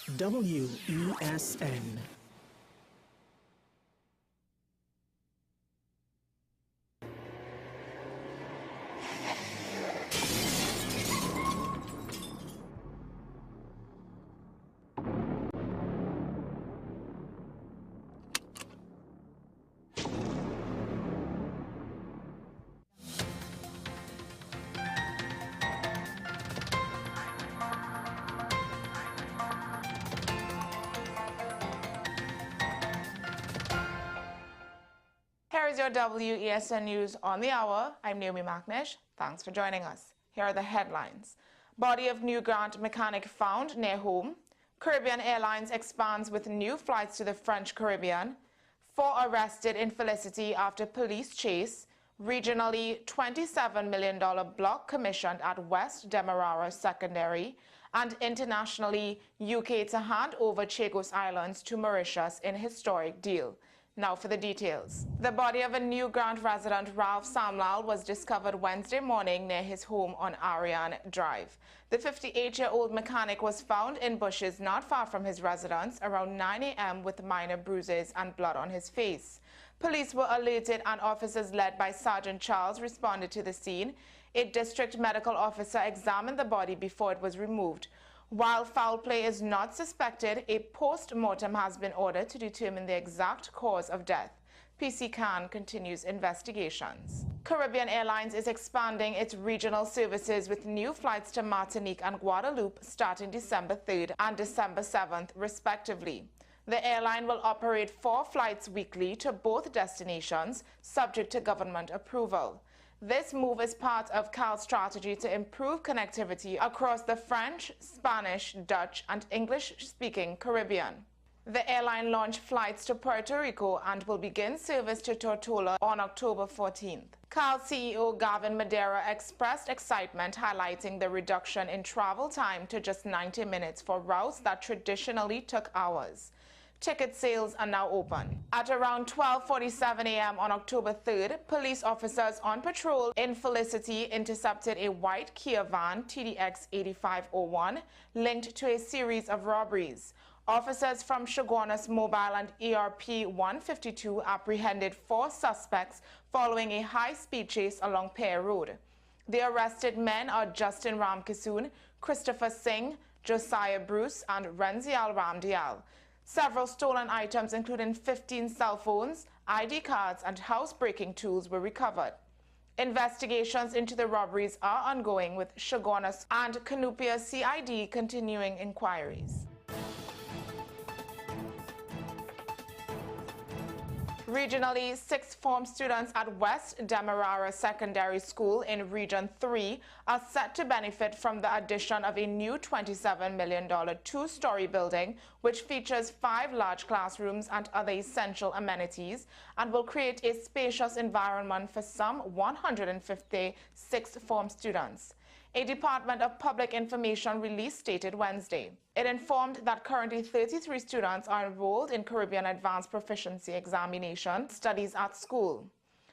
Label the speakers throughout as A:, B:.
A: WESN.
B: Here is your WESN News on the Hour. I'm Naomi McNish. Thanks for joining us. Here are the headlines. Body of new grant mechanic found near home. Caribbean Airlines expands with new flights to the French Caribbean. 4 arrested in Felicity after police chase. Regionally, $27 million block commissioned at West Demerara Secondary. And internationally, UK to hand over Chagos Islands to Mauritius in historic deal. Now for the details. The body of a New Grant resident, Ralph Samlal, was discovered Wednesday morning near his home on Ariane Drive. The 58-year-old mechanic was found in bushes not far from his residence around 9 a.m. with minor bruises and blood on his face. Police were alerted and officers led by Sergeant Charles responded to the scene. A district medical officer examined the body before it was removed. While foul play is not suspected, a post-mortem has been ordered to determine the exact cause of death. PC Khan continues investigations. Caribbean Airlines is expanding its regional services with new flights to Martinique and Guadeloupe starting December 3rd and December 7th, respectively. The airline will operate 4 flights weekly to both destinations, subject to government approval. This move is part of CAL's strategy to improve connectivity across the French, Spanish, Dutch, and English-speaking Caribbean. The airline launched flights to Puerto Rico and will begin service to Tortola on October 14th. CAL CEO Gavin Madeira expressed excitement, highlighting the reduction in travel time to just 90 minutes for routes that traditionally took hours. Ticket sales are now open. At around 12:47 a.m. on October 3rd, police officers on patrol in Felicity intercepted a white Kia van TDX 8501 linked to a series of robberies. Officers from Shogunas Mobile and ERP 152 apprehended 4 suspects following a high-speed chase along Pear Road. The arrested men are Justin Ramkisoon, Christopher Singh, Josiah Bruce, and Renzial Ramdial. Several stolen items, including 15 cell phones, ID cards, and house-breaking tools were recovered. Investigations into the robberies are ongoing, with Shogunas and Canupia CID continuing inquiries. Regionally, 6th form students at West Demerara Secondary School in Region 3 are set to benefit from the addition of a new $27 million 2-story building, which features 5 large classrooms and other essential amenities, and will create a spacious environment for some 150 6th form students. A Department of Public Information release stated Wednesday. It informed that currently 33 students are enrolled in Caribbean Advanced Proficiency Examination studies at school,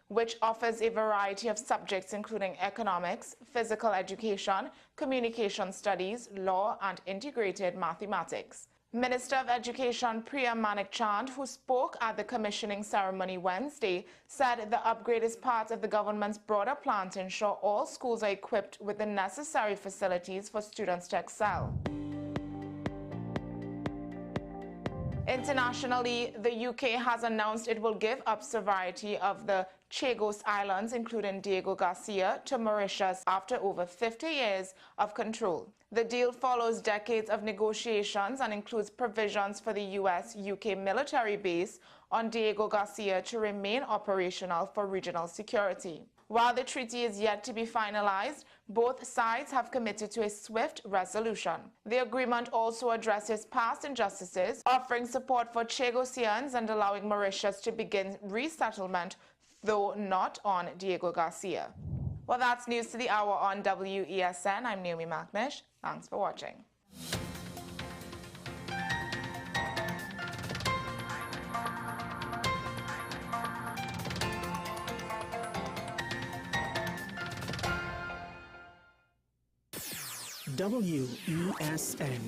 B: which offers a variety of subjects including economics, physical education, communication studies, law, and integrated mathematics. Minister of Education Priya Manik-Chand, who spoke at the commissioning ceremony Wednesday, said the upgrade is part of the government's broader plan to ensure all schools are equipped with the necessary facilities for students to excel. Internationally, the UK has announced it will give up sovereignty of the Chagos Islands, including Diego Garcia, to Mauritius after over 50 years of control. The deal follows decades of negotiations and includes provisions for the US-UK military base on Diego Garcia to remain operational for regional security. While the treaty is yet to be finalized, both sides have committed to a swift resolution. The agreement also addresses past injustices, offering support for Chagosians and allowing Mauritius to begin resettlement, though not on Diego Garcia. Well, that's news to the hour on WESN. I'm Naomi McNish. Thanks for watching.
A: WESN.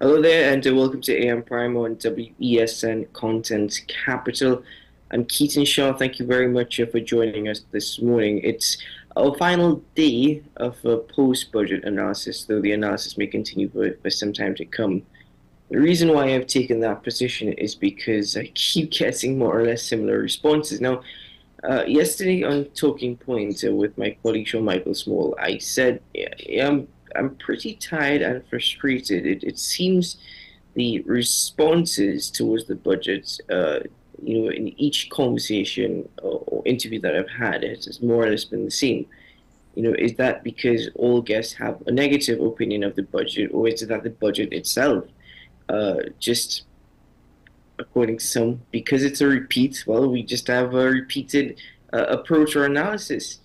A: Hello there, and welcome to AM Prime on WESN Content Capital. I'm Keaton Shaw. Thank you very much for joining us this morning. It's our final day of post-budget analysis, though the analysis may continue for some time to come. The reason why I've taken that position is because I keep getting more or less similar responses. Now, yesterday on Talking Point with my colleague Sean Michael Small, I said, yeah, I'm pretty tired and frustrated. It seems the responses towards the budget, in each conversation or interview that I've had, it has more or less been the same. Is that because all guests have a negative opinion of the budget, or is it that the budget itself, just according to some, because it's a repeat, well, we just have a repeated approach or analysis.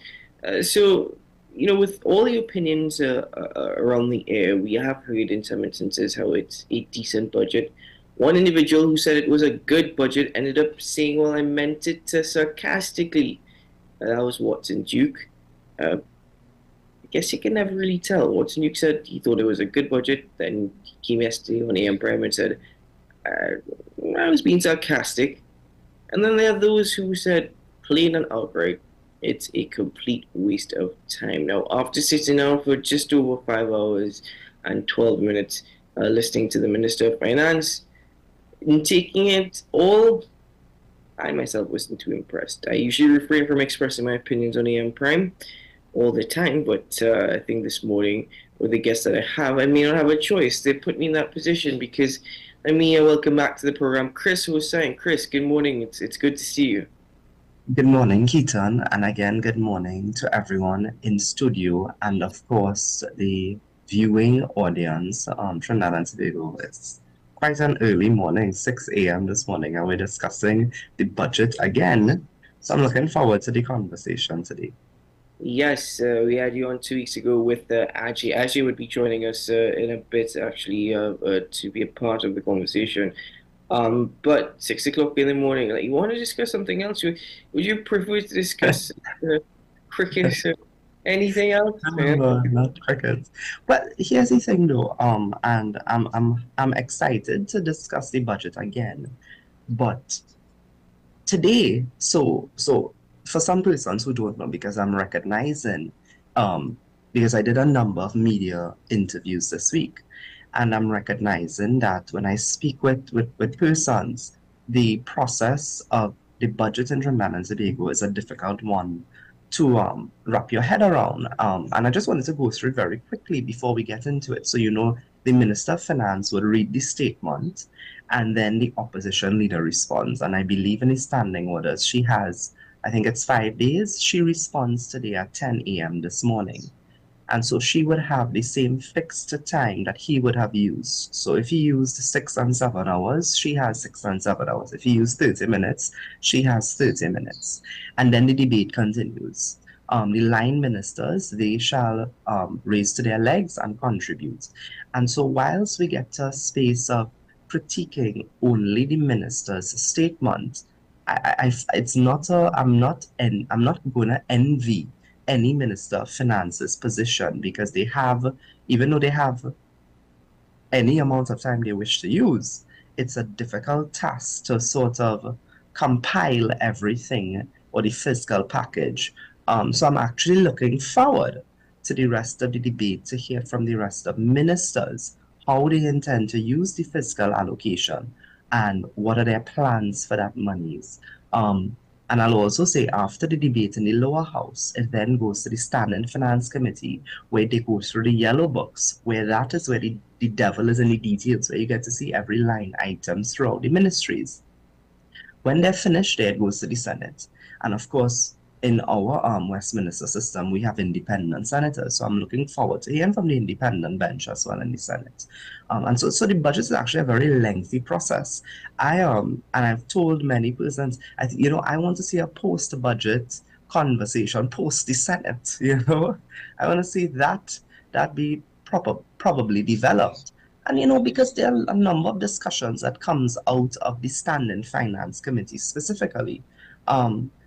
A: With all the opinions around the air, we have heard in some instances how it's a decent budget. One individual who said it was a good budget ended up saying, well, I meant it sarcastically. That was Watson Duke. I guess you can never really tell. Watson Duke said he thought it was a good budget. Then he came yesterday on AM Prime and said, I was being sarcastic. And then there are those who said, plain and outright, it's a complete waste of time. Now, after sitting down for just over 5 hours and 12 minutes listening to the Minister of Finance and taking it all, I myself wasn't too impressed. I usually refrain from expressing my opinions on AM Prime all the time, but I think this morning, with the guests that I have, I may not have a choice. They put me in that position because welcome back to the program, Chris Hussain. Chris, good morning. It's good to see you.
C: Good morning, Keaton, and again, good morning to everyone in studio and, of course, the viewing audience on Trinidad and Tobago. It's quite an early morning, 6 a.m. this morning, and we're discussing the budget again. So I'm looking forward to the conversation today.
A: Yes, we had you on 2 weeks ago with Ajay. Ajay would be joining us in a bit, actually, to be a part of the conversation. But 6 o'clock in the morning, like, you want to discuss something else? Would you prefer to discuss cricket or anything else?
C: No, not cricket. But here's the thing, though, and I'm excited to discuss the budget again. But today, so for some persons who don't know, because I'm recognizing, because I did a number of media interviews this week, and I'm recognizing that when I speak with persons, the process of the budget in Trinidad and Tobago is a difficult one to wrap your head around. And I just wanted to go through it very quickly before we get into it. So, the Minister of Finance would read the statement and then the opposition leader responds. And I believe in the standing orders, she has, I think it's 5 days. She responds today at 10 a.m. this morning. And so she would have the same fixed time that he would have used. So if he used 6 and 7 hours, she has 6 and 7 hours. If he used 30 minutes, she has 30 minutes. And then the debate continues. The line ministers, they shall raise to their legs and contribute. And so whilst we get to a space of critiquing only the minister's statement, it's not I'm not going to envy any Minister of Finance's position because they have, even though they have any amount of time they wish to use, it's a difficult task to sort of compile everything or the fiscal package. So I'm actually looking forward to the rest of the debate to hear from the rest of ministers how they intend to use the fiscal allocation and what are their plans for that monies. And I'll also say after the debate in the lower house, it then goes to the Standing Finance Committee, where they go through the yellow books, where that is where the devil is in the details, where you get to see every line item throughout the ministries. When they're finished, there it goes to the Senate. And of course, in our Westminster system, we have independent senators. So I'm looking forward to hearing from the independent bench as well in the Senate. And so the budget is actually a very lengthy process. And I've told many persons, I want to see a post-budget conversation post the Senate. I want to see that be probably developed. And because there are a number of discussions that comes out of the Standing Finance Committee specifically.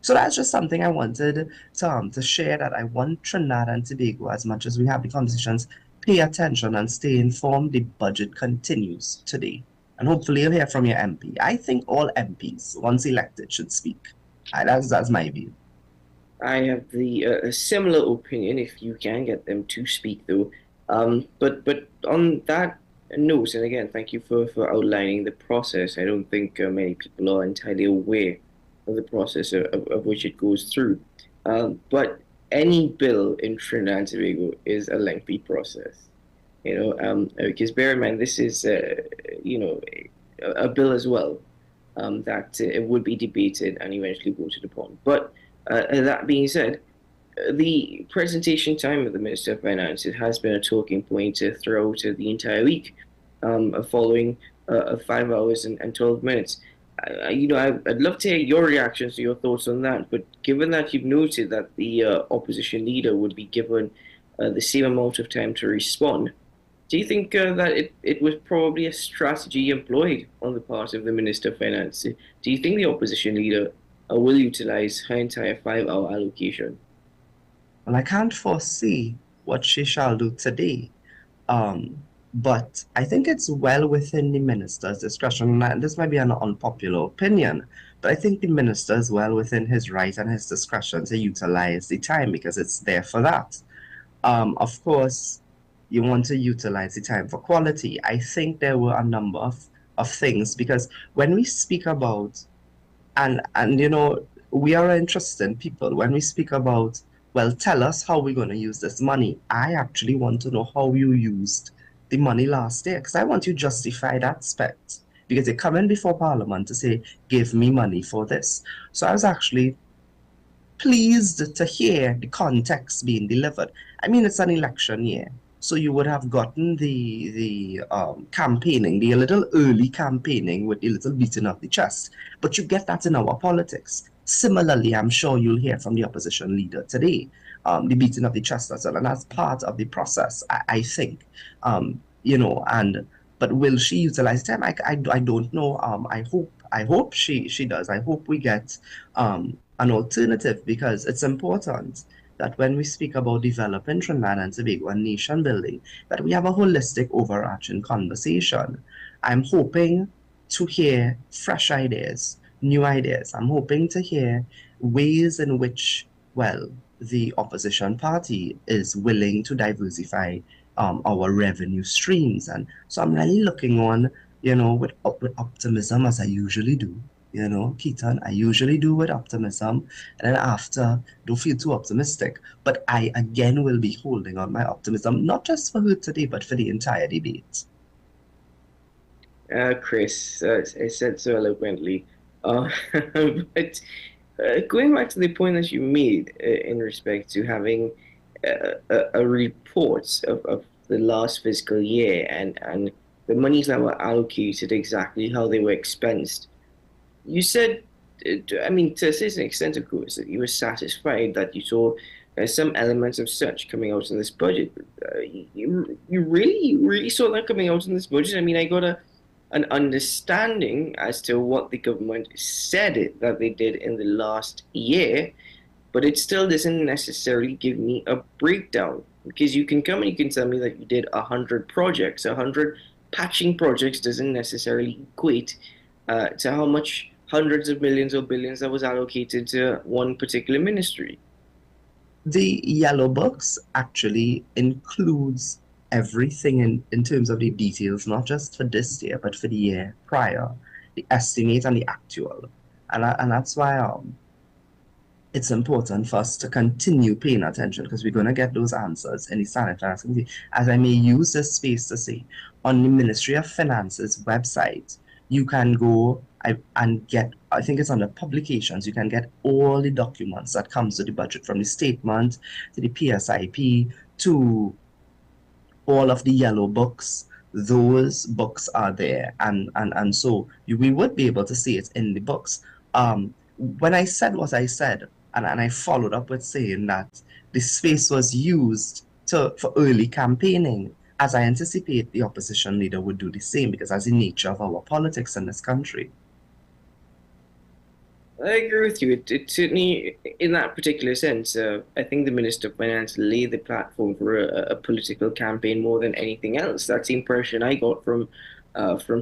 C: So that's just something I wanted to share, that I want Trinidad and Tobago, as much as we have the conversations pay attention and stay informed. The budget continues today. And hopefully you'll hear from your MP. I think all MPs, once elected, should speak. That's my view.
A: I have the a similar opinion if you can get them to speak though. But on that note, and again, thank you for outlining the process. I don't think many people are entirely aware of the process of which it goes through. But any bill in Trinidad and Tobago is a lengthy process. Because bear in mind this is a bill as well that it would be debated and eventually voted upon. But that being said, the presentation time of the Minister of Finance it has been a talking point throughout the entire week, following 5 hours and 12 minutes. I'd love to hear your reactions to your thoughts on that. But given that you've noted that the opposition leader would be given the same amount of time to respond, do you think that it was probably a strategy employed on the part of the Minister of Finance? Do you think the opposition leader will utilize her entire 5 hour allocation?
C: Well, I can't foresee what she shall do today. But I think it's well within the minister's discretion. And this might be an unpopular opinion, but I think the minister is well within his right and his discretion to utilize the time because it's there for that. Of course, you want to utilize the time for quality. I think there were a number of things because when we speak about and we are interested people when we speak about, well, tell us how we're going to use this money. I actually want to know how you used the money last year because I want you to justify that aspect because they come in before Parliament to say, give me money for this. So I was actually pleased to hear the context being delivered. I mean, it's an election year, so you would have gotten the campaigning, the little early campaigning with the little beating of the chest, but you get that in our politics. Similarly, I'm sure you'll hear from the opposition leader today, the beating of the chest as well, and that's part of the process, I think. But will she utilize time? I don't know. I hope she does. I hope we get an alternative because it's important that when we speak about developing Trinidad and Tobago and nation building, that we have a holistic, overarching conversation. I'm hoping to hear fresh ideas, new ideas. I'm hoping to hear ways in which, well, the opposition party is willing to diversify our revenue streams. And so I'm really looking on, with optimism as I usually do. Keaton, I usually do with optimism, and then after, don't feel too optimistic. But I again will be holding on my optimism, not just for her today, but for the entire debate.
A: Chris, I said so eloquently. But going back to the point that you made in respect to having a report of the last fiscal year and the monies that were allocated exactly how they were expensed. You said, I mean, to a certain extent, of course, that you were satisfied that you saw some elements of such coming out in this budget. You really saw that coming out in this budget? I mean, I got an understanding as to what the government said that they did in the last year, but it still doesn't necessarily give me a breakdown. Because you can come and you can tell me that you did 100 projects. 100 patching projects doesn't necessarily equate to how much hundreds of millions or billions that was allocated to one particular ministry.
C: The yellow books actually includes everything in terms of the details, not just for this year, but for the year prior, the estimate and the actual. And that's why it's important for us to continue paying attention because we're going to get those answers in the Senate Finance Committee. As I may use this space to say, on the Ministry of Finance's website, you can go and get, I think it's under publications, you can get all the documents that comes to the budget from the statement to the PSIP to all of the yellow books. Those books are there, and so we would be able to see it in the books. When I said what I said, and I followed up with saying that the space was used for early campaigning, as I anticipate the opposition leader would do the same, because that's the nature of our politics in this country.
A: I agree with you. It certainly, in that particular sense, I think the Minister of Finance laid the platform for a political campaign more than anything else. That's the impression I got from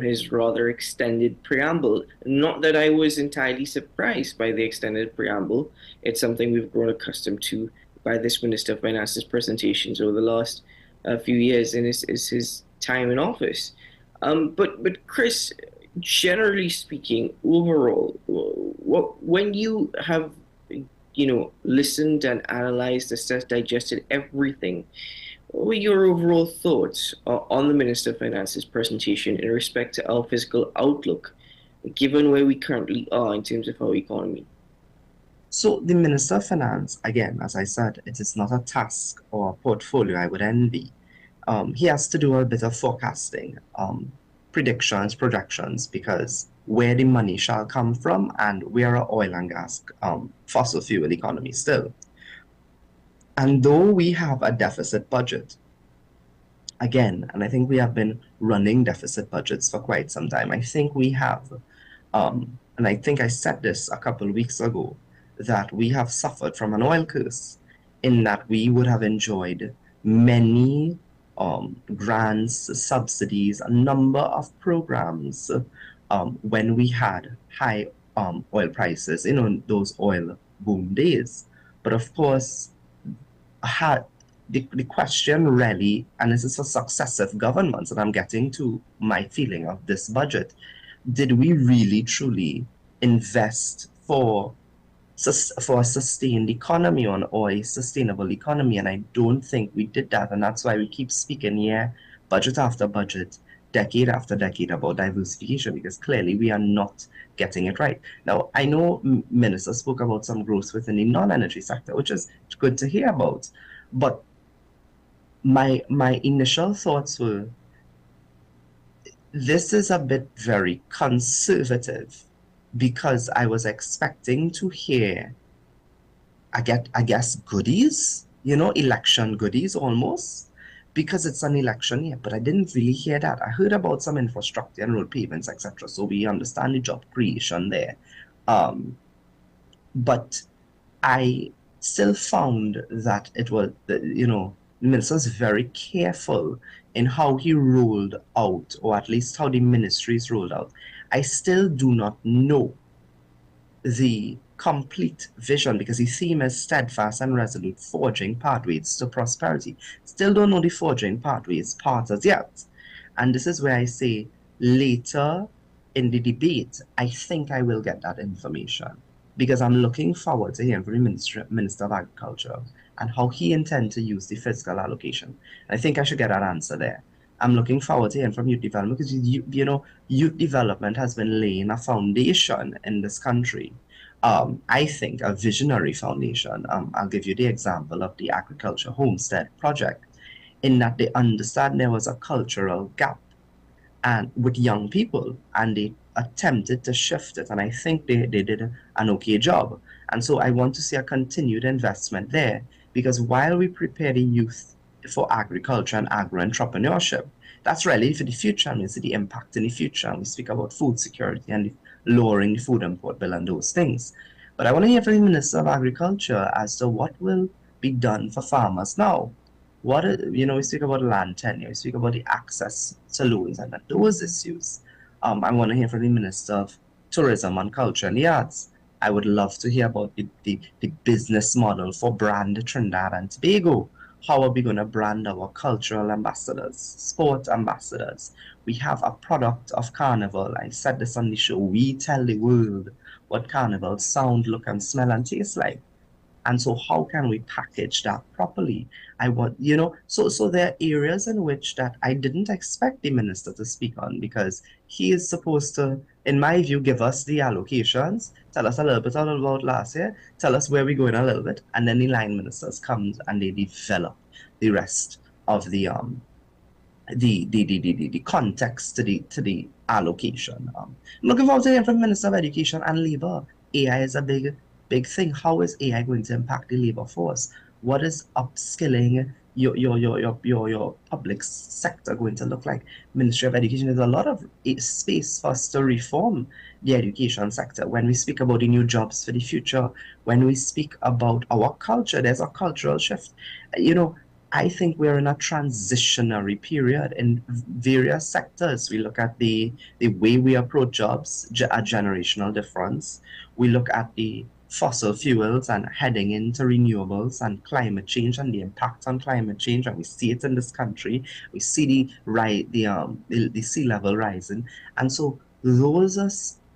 A: his rather extended preamble. Not that I was entirely surprised by the extended preamble. It's something we've grown accustomed to by this Minister of Finance's presentations over the last few years in his time in office. But Chris, generally speaking, overall, when you have, listened and analyzed, assessed, digested everything, what were your overall thoughts on the Minister of Finance's presentation in respect to our fiscal outlook, given where we currently are in terms of our economy?
C: So the Minister of Finance, again, as I said, it is not a task or a portfolio I would envy. He has to do a bit of forecasting, predictions, projections, because where the money shall come from, and we are an oil and gas fossil fuel economy still. And though we have a deficit budget, again, and I think we have been running deficit budgets for quite some time, I think we have, and I think I said this a couple of weeks ago, that we have suffered from an oil curse in that we would have enjoyed many grants, subsidies, a number of programs when we had high oil prices, those oil boom days. But of course, the question really, and this is for successive governments, and I'm getting to my feeling of this budget, did we really truly invest for a sustained economy or a sustainable economy? And I don't think we did that. And that's why we keep speaking here, budget after budget, decade after decade, about diversification, because clearly we are not getting it right. Now, I know Minister spoke about some growth within the non-energy sector, which is good to hear about. But my initial thoughts were, this is a bit very conservative, because I was expecting to hear, I guess, goodies, election goodies almost, because it's an election year. But I didn't really hear that. I heard about some infrastructure and road pavements, etc. So we understand the job creation there. But I still found that it was, the minister was very careful in how he rolled out, or at least how the ministries rolled out. I still do not know the complete vision, because the theme is steadfast and resolute, forging pathways to prosperity. Still don't know the forging pathways part as yet. And this is where I say, later in the debate, I think I will get that information, because I'm looking forward to hearing from the Minister of Agriculture and how he intends to use the fiscal allocation. I think I should get an answer there. I'm looking forward to hearing from youth development, because youth development has been laying a foundation in this country. I think a visionary foundation. I'll give you the example of the agriculture homestead project, in that they understand there was a cultural gap and with young people, and they attempted to shift it, and I think they did an okay job. And so I want to see a continued investment there, because while we prepare the youth for agriculture and agro-entrepreneurship, that's really for the future, and we see the impact in the future, and we speak about food security and lowering the food import bill and those things. But I want to hear from the Minister of Agriculture as to what will be done for farmers now. We speak about land tenure, we speak about the access to loans and those issues. I want to hear from the Minister of Tourism and Culture and the Arts. I would love to hear about the business model for Brand Trinidad and Tobago. How are we going to brand our cultural ambassadors, sport ambassadors? We have a product of Carnival. I said this on the show. We tell the world what Carnival sound, look, and smell and taste like. And so how can we package that properly? So there are areas in which that I didn't expect the minister to speak on, because he is supposed to, in my view, give us the allocations, tell us a little bit about last year, tell us where we're going a little bit, and then the line ministers come and they develop the rest of the context to the allocation. I'm looking forward to hearing from Minister of Education and Labour. AI is a big thing. How is AI going to impact the labor force? What is upskilling your public sector going to look like? Ministry of Education, there's a lot of space for us to reform the education sector. When we speak about the new jobs for the future, when we speak about our culture, there's a cultural shift. You know, I think we're in a transitionary period in various sectors. We look at the way we approach jobs, a generational difference. We look at the fossil fuels and heading into renewables and climate change and the impact on climate change, and we see it in this country. We see the sea level rising, and so those are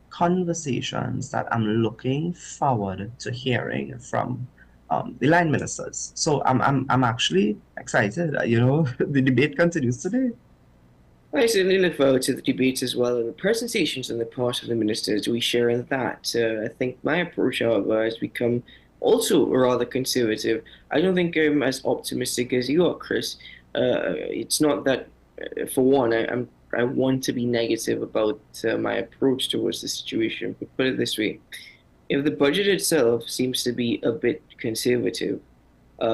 C: conversations that I'm looking forward to hearing from the line ministers. So I'm actually excited. The debate continues today.
A: I certainly look forward to the debates as well and the presentations on the part of the ministers. We share in that. I think my approach, however, has become also rather conservative. I don't think I'm as optimistic as you are, Chris. It's not that, for one, I want to be negative about my approach towards the situation. But put it this way: if the budget itself seems to be a bit conservative,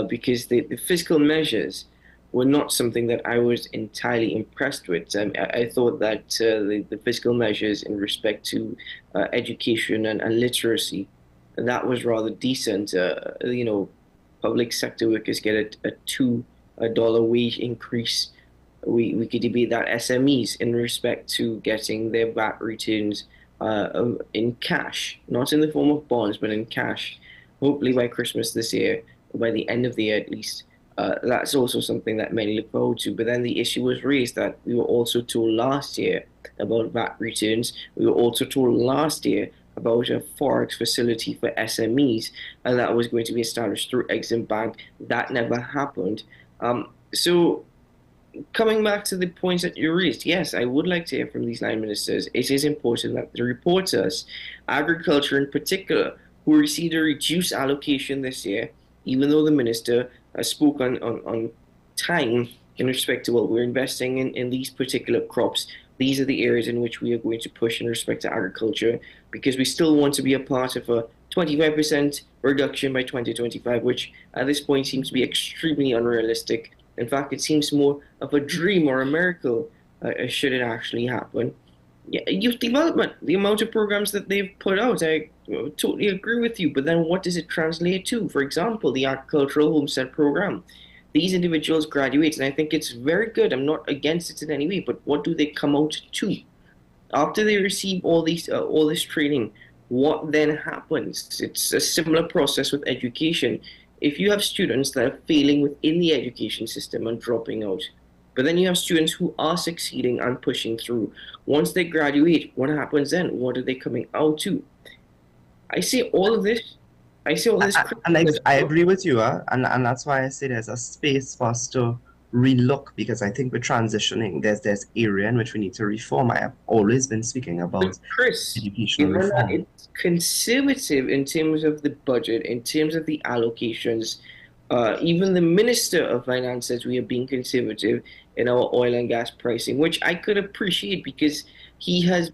A: because the fiscal measures were not something that I was entirely impressed with. I thought that the fiscal measures in respect to education and literacy, that was rather decent. Public sector workers get a $2 wage increase. We could debate that SMEs in respect to getting their VAT returns in cash, not in the form of bonds, but in cash. Hopefully by Christmas this year, or by the end of the year at least. That's also something that many look forward to. But then the issue was raised that we were also told last year about VAT returns. We were also told last year about a forex facility for SMEs, and that was going to be established through Exim Bank. That never happened. So coming back to the points that you raised, yes, I would like to hear from these line ministers. It is important that they report to us, agriculture in particular, who received a reduced allocation this year, even though the minister spoke on time in respect to what we're investing in these particular crops. These are the areas in which we are going to push in respect to agriculture, because we still want to be a part of a 25% reduction by 2025, which at this point seems to be extremely unrealistic. In fact, it seems more of a dream or a miracle should it actually happen. Yeah, youth development, the amount of programs that they've put out, I totally agree with you. But then what does it translate to? For example, the agricultural homestead program. These individuals graduate, and I think it's very good. I'm not against it in any way, but what do they come out to? After they receive all this training, what then happens? It's a similar process with education. If you have students that are failing within the education system and dropping out, but then you have students who are succeeding and pushing through. Once they graduate, what happens then? What are they coming out to? I see all of this. I see all this.
C: I agree with you, and that's why I say there's a space for us to relook, because I think we're transitioning. There's area in which we need to reform. I have always been speaking about
A: Chris,
C: educational
A: given that
C: reform.
A: it's conservative in terms of the budget, in terms of the allocations, even the Minister of Finance says we are being conservative in our oil and gas pricing, which I could appreciate because he has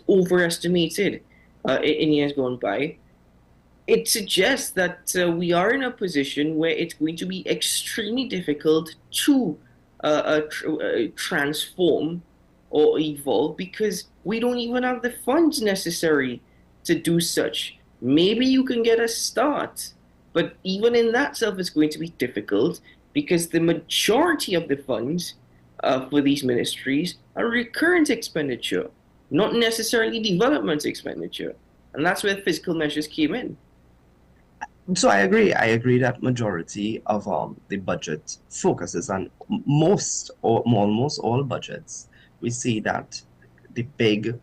A: overestimated in years gone by. It suggests that we are in a position where it's going to be extremely difficult to transform or evolve because we don't even have the funds necessary to do such. Maybe you can get a start, but even in that self, it's going to be difficult because the majority of the funds for these ministries are recurrent expenditure, not necessarily development expenditure. And that's where fiscal measures came in.
C: So I agree. I agree that majority of the budget focuses on most or almost all budgets. We see that the big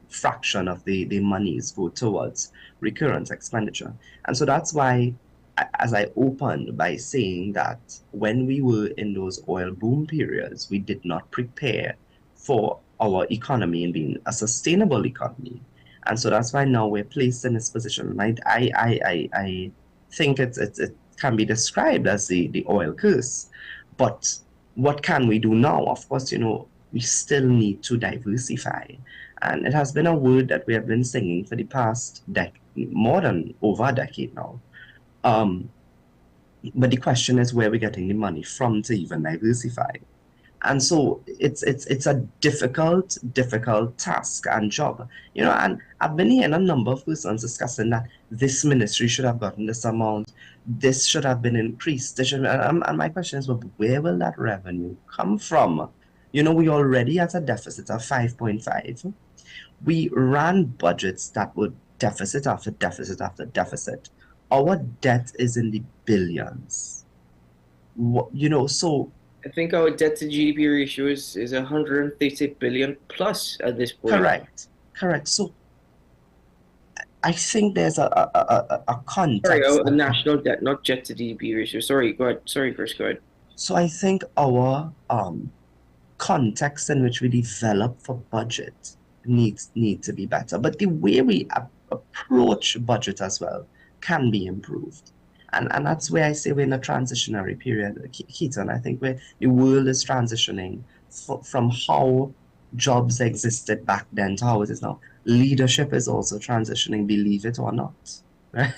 C: fraction of the monies go towards recurrent expenditure. And so that's why, as I opened by saying that when we were in those oil boom periods, we did not prepare for our economy and being a sustainable economy. And so that's why now we're placed in this position. I think it can be described as the oil curse. But what can we do now? Of course, we still need to diversify. And it has been a word that we have been singing for the past more than over a decade now. But the question is where we're getting the money from to even diversify. And so it's a difficult task and job. And I've been hearing a number of persons discussing that this ministry should have gotten this amount, this should have been increased. And my question is, well, where will that revenue come from? We already at a deficit of 5.5. We ran budgets that were deficit after deficit after deficit. Our debt is in the billions. So
A: I think our debt to GDP ratio is 130 billion plus at this point.
C: Correct. So I think there's a context.
A: Sorry, our national debt, not debt to GDP ratio. Sorry, go ahead. Sorry, Chris, go ahead.
C: So I think our context in which we develop for budget need to be better. But the way we approach budget as well can be improved. And that's where I say we're in a transitionary period, Keaton. I think the world is transitioning from how jobs existed back then to how it is now. Leadership is also transitioning, believe it or not. Right?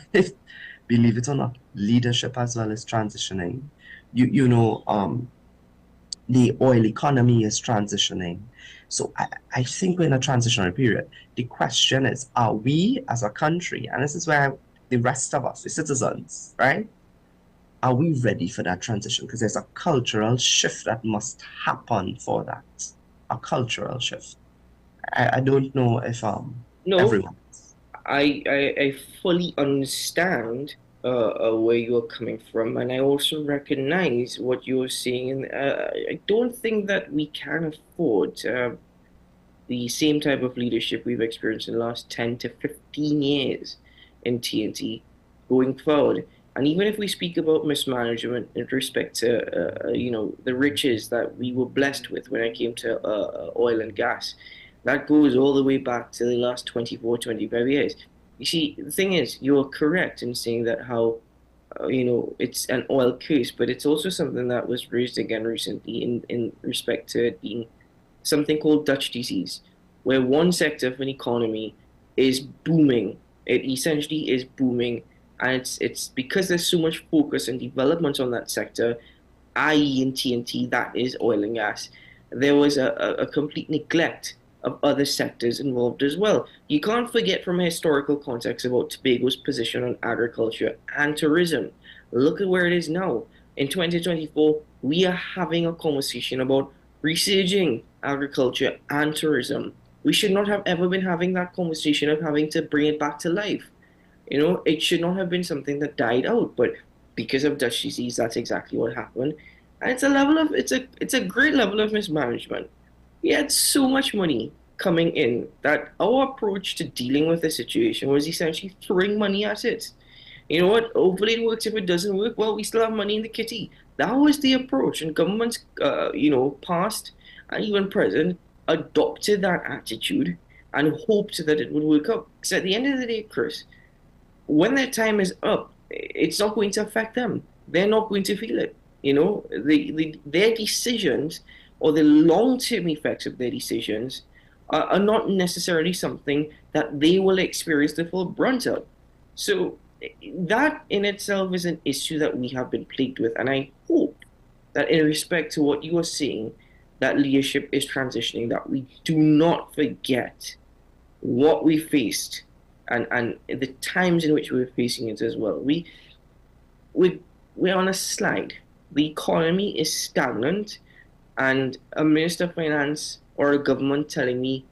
C: Believe it or not, leadership as well is transitioning. The oil economy is transitioning. So I think we're in a transitionary period. The question is, are we as a country, and this is where the rest of us, the citizens, right? Are we ready for that transition? Because there's a cultural shift that must happen for that. A cultural shift. I don't know if
A: no,
C: everyone.
A: I fully understand where you're coming from, and I also recognize what you're saying. And I don't think that we can afford the same type of leadership we've experienced in the last 10 to 15 years in TNT going forward. And even if we speak about mismanagement in respect to, the riches that we were blessed with when it came to oil and gas, that goes all the way back to the last 24, 25 years. You see, the thing is, you're correct in saying that how, it's an oil curse, but it's also something that was raised again recently in respect to it being something called Dutch disease, where one sector of an economy is booming. It essentially is booming, and it's because there's so much focus and development on that sector, i.e. in TNT, that is oil and gas. There was a complete neglect of other sectors involved as well. You can't forget from a historical context about Tobago's position on agriculture and tourism. Look at where it is now. In 2024, we are having a conversation about resurging agriculture and tourism. We should not have ever been having that conversation of having to bring it back to life. It should not have been something that died out, but because of Dutch disease, that's exactly what happened. And it's a great level of mismanagement. We had so much money coming in that our approach to dealing with the situation was essentially throwing money at it. You know what? Hopefully it works. If it doesn't work, well, we still have money in the kitty. That was the approach, and governments, past and even present, adopted that attitude and hoped that it would work out. Because at the end of the day, Chris, when their time is up, it's not going to affect them. They're not going to feel it. Their decisions or the long-term effects of their decisions are not necessarily something that they will experience the full brunt of. So that in itself is an issue that we have been plagued with, and I hope that in respect to what you are saying, that leadership is transitioning, that we do not forget what we faced and the times in which we're facing it as well. We're on a slide. The economy is stagnant, and a minister of finance or a government telling me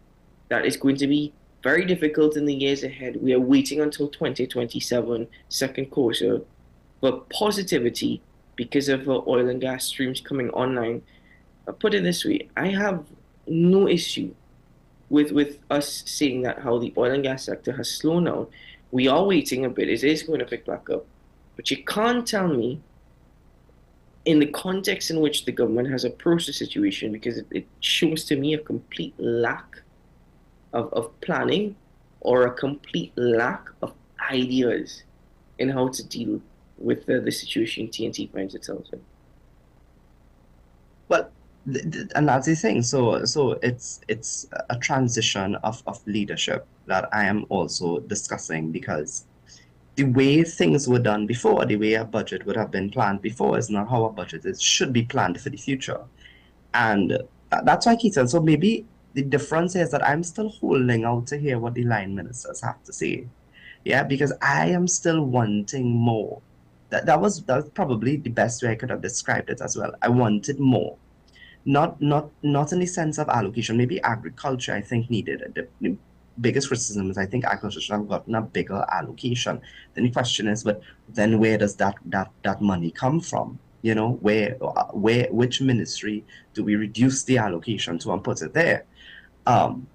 A: that it's going to be very difficult in the years ahead. We are waiting until 2027, second quarter, for positivity because of oil and gas streams coming online. I'll put it this way, I have no issue with us seeing that how the oil and gas sector has slowed down. We are waiting a bit. It is going to pick back up. But you can't tell me in the context in which the government has approached the situation, because it shows to me a complete lack of planning or a complete lack of ideas in how to deal with the situation TNT finds itself in.
C: Well, and that's the thing. So it's a transition of leadership that I am also discussing, because the way things were done before, the way a budget would have been planned before, is not how a budget should be planned for the future. And that's why, Keaton, so maybe the difference is that I'm still holding out to hear what the line ministers have to say. Yeah, because I am still wanting more. That was probably the best way I could have described it as well. I wanted more. Not in the sense of allocation. Maybe agriculture, I think, needed it. The biggest criticism is I think agriculture should have gotten a bigger allocation. Then the question is, but then where does that money come from? You know, which ministry do we reduce the allocation to and put it there? Um,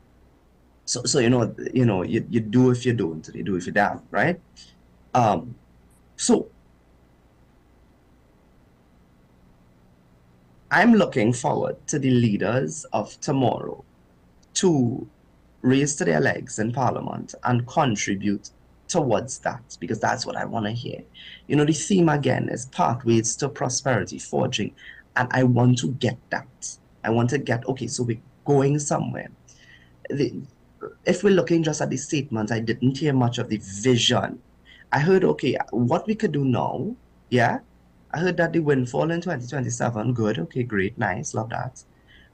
C: so you do if you don't, and you do if you don't, right? Um, so I'm looking forward to the leaders of tomorrow to raise to their legs in Parliament and contribute towards that, because that's what I want to hear. You know, the theme again is pathways to prosperity forging, and I want to get that. I want to get, okay, so we're going somewhere. If we're looking just at the statement, I didn't hear much of the vision. I heard, okay, what we could do now, yeah. I heard that the windfall in 2027, good, okay, great, nice, love that.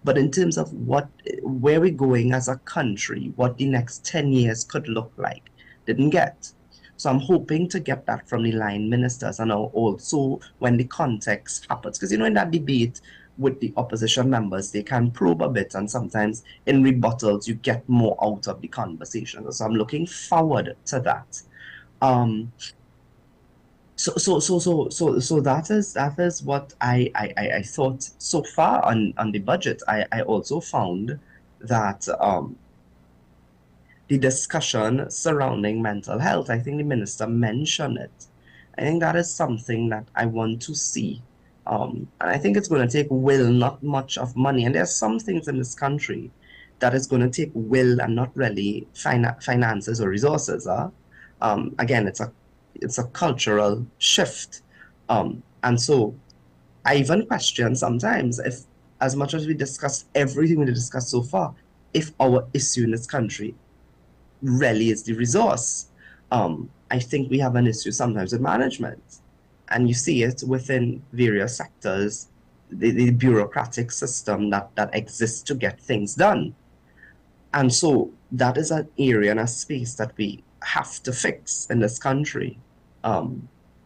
C: But in terms of where we're going as a country, what the next 10 years could look like, didn't get. So I'm hoping to get that from the line ministers, and also when the context happens. Because, you know, in that debate with the opposition members, they can probe a bit, and sometimes in rebuttals, you get more out of the conversation. So I'm looking forward to that. Um, so that is what I thought so far on the budget. I also found that the discussion surrounding mental health, I think the minister mentioned it. I think that is something that I want to see. And I think it's going to take will, not much of money. And there's some things in this country that is going to take will and not really finances or resources. Again, it's a cultural shift. And so I even question sometimes if, as much as we discuss everything we discussed so far, if our issue in this country really is the resource. I think we have an issue sometimes with management. And you see it within various sectors, the bureaucratic system that exists to get things done. And so that is an area and a space that we have to fix in this country.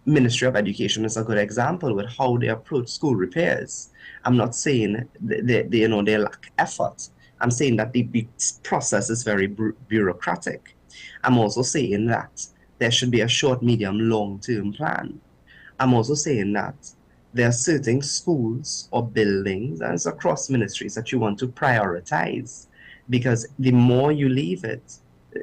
C: Ministry of Education is a good example with how they approach school repairs. I'm not saying they lack effort. I'm saying that the process is very bureaucratic. I'm also saying that there should be a short, medium, long-term plan. I'm also saying that there are certain schools or buildings, and it's across ministries, that you want to prioritize, because the more you leave it,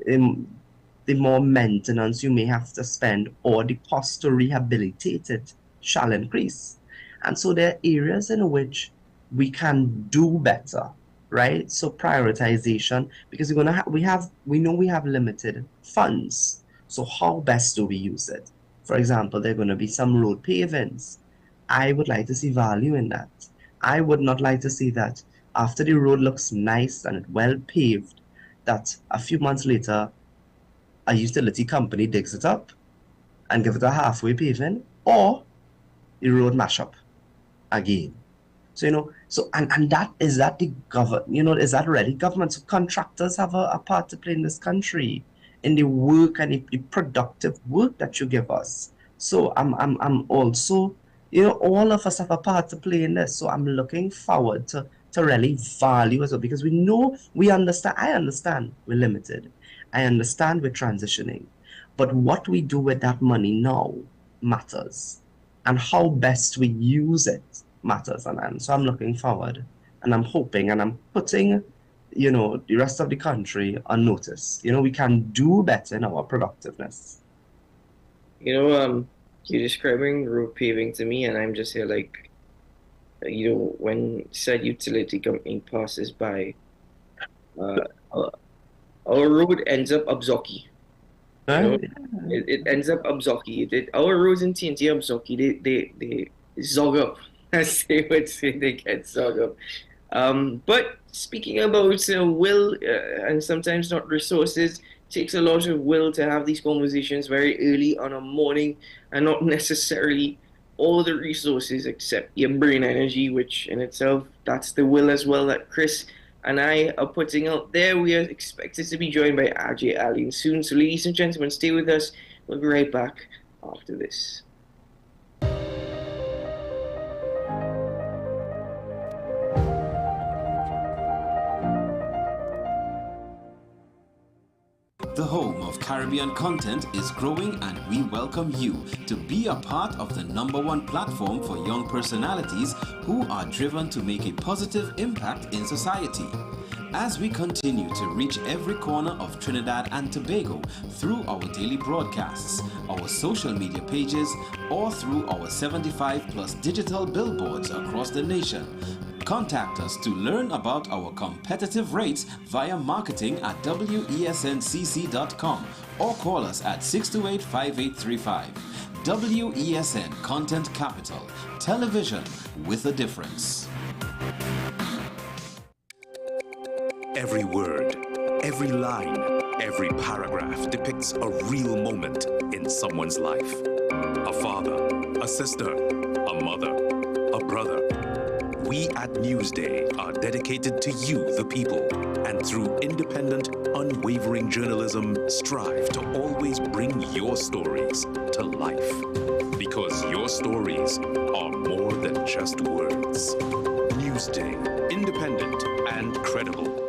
C: the more maintenance you may have to spend, or the cost to rehabilitate it shall increase. And so there are areas in which we can do better, right? So prioritization, because we know we have limited funds. So how best do we use it? For example, there are going to be some road pavings. I would like to see value in that. I would not like to see that after the road looks nice and well paved, that a few months later, a utility company digs it up and give it a halfway paving, or the road mash up again. So, and that is that the government, is that really government? So contractors have a part to play in this country, in the work and the productive work that you give us. So I'm also, all of us have a part to play in this. So I'm looking forward to really value as well, because I understand we're limited. I understand we're transitioning. But what we do with that money now matters. And how best we use it matters. And so I'm looking forward, and I'm hoping, and I'm putting, the rest of the country on notice. We can do better in our productiveness.
A: You're describing road paving to me, and I'm just here like, when said utility company passes by, our road ends up Abzoki. It ends up Abzoki. Our roads in TNT Abzoki, they zog up, as they would say, they get zog up. But speaking about will and sometimes not resources, takes a lot of will to have these conversations very early on a morning and not necessarily all the resources except your brain energy, which in itself, that's the will as well that Chris and I are putting out there. We are expected to be joined by RJ Allen soon. So, ladies and gentlemen, stay with us. We'll be right back after this.
D: The home of Caribbean content is growing, and we welcome you to be a part of the #1 platform for young personalities who are driven to make a positive impact in society. As we continue to reach every corner of Trinidad and Tobago through our daily broadcasts, our social media pages, or through our 75+ digital billboards across the nation, contact us to learn about our competitive rates via marketing at wesncc.com or call us at 628-5835. WESN Content Capital, television with a difference.
E: Every word, every line, every paragraph depicts a real moment in someone's life. A father, a sister, a mother, a brother. We at Newsday are dedicated to you, the people, and through independent, unwavering journalism, strive to always bring your stories to life. Because your stories are more than just words. Newsday, independent and credible.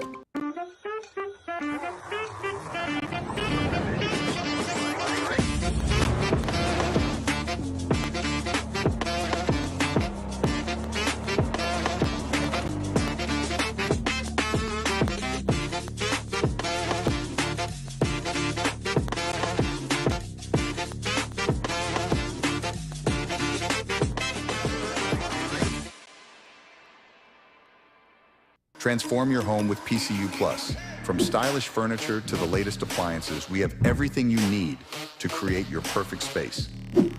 F: Transform your home with PCU Plus. From stylish furniture to the latest appliances, we have everything you need to create your perfect space.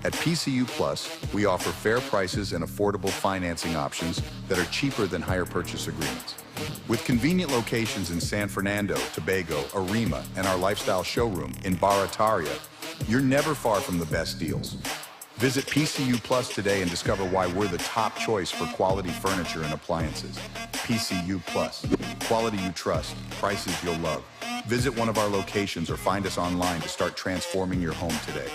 F: At PCU Plus, we offer fair prices and affordable financing options that are cheaper than hire purchase agreements. With convenient locations in San Fernando, Tobago, Arima, and our lifestyle showroom in Barataria, you're never far from the best deals. Visit PCU Plus today and discover why we're the top choice for quality furniture and appliances. PCU Plus. Quality you trust, prices you'll love. Visit one of our locations or find us online to start transforming your home today.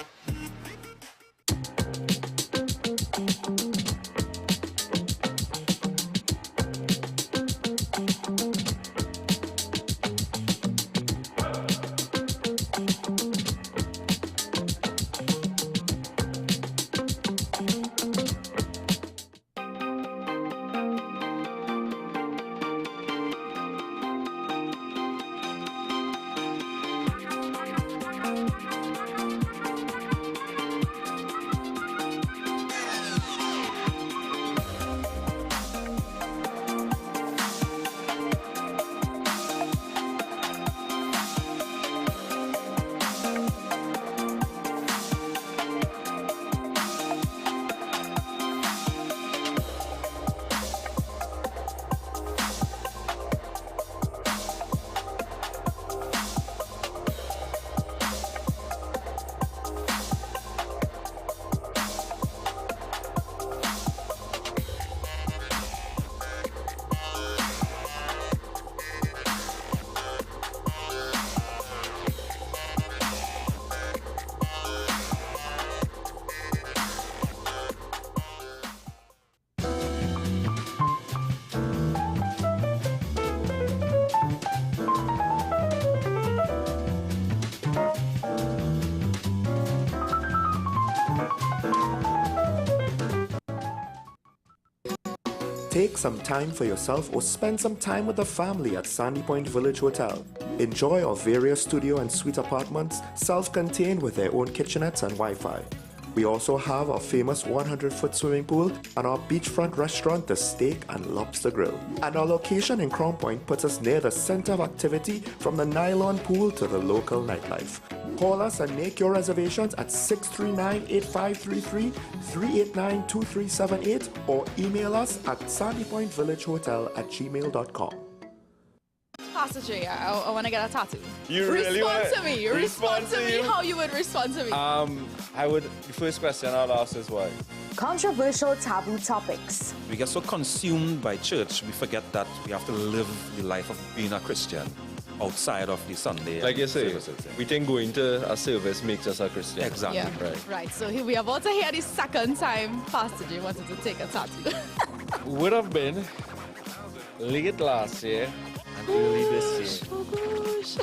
G: Take some time for yourself or spend some time with the family at Sandy Point Village Hotel. Enjoy our various studio and suite apartments, self-contained with their own kitchenettes and Wi-Fi. We also have our famous 100-foot swimming pool and our beachfront restaurant, the Steak and Lobster Grill. And our location in Crown Point puts us near the center of activity from the nylon pool to the local nightlife. Call us and make your reservations at 639-8533, 389-2378 or email us at sandypointvillagehotel@gmail.com.
H: Pastor J, I want to get a tattoo.
I: You really
H: Respond to me.
I: respond to
H: me
I: you?
H: how you would respond to me.
I: The first question I'd ask is why?
J: Controversial taboo topics.
E: We get so consumed by church, we forget that we have to live the life of being a Christian outside of the Sunday.
I: Like you say,
E: services.
I: we think going to a service makes us a Christian.
E: Exactly.
H: Yeah. Right. So here we are about to hear the second time Pastor J wanted to take a tattoo.
I: Would have been late last year and early this year.
H: Oh gosh.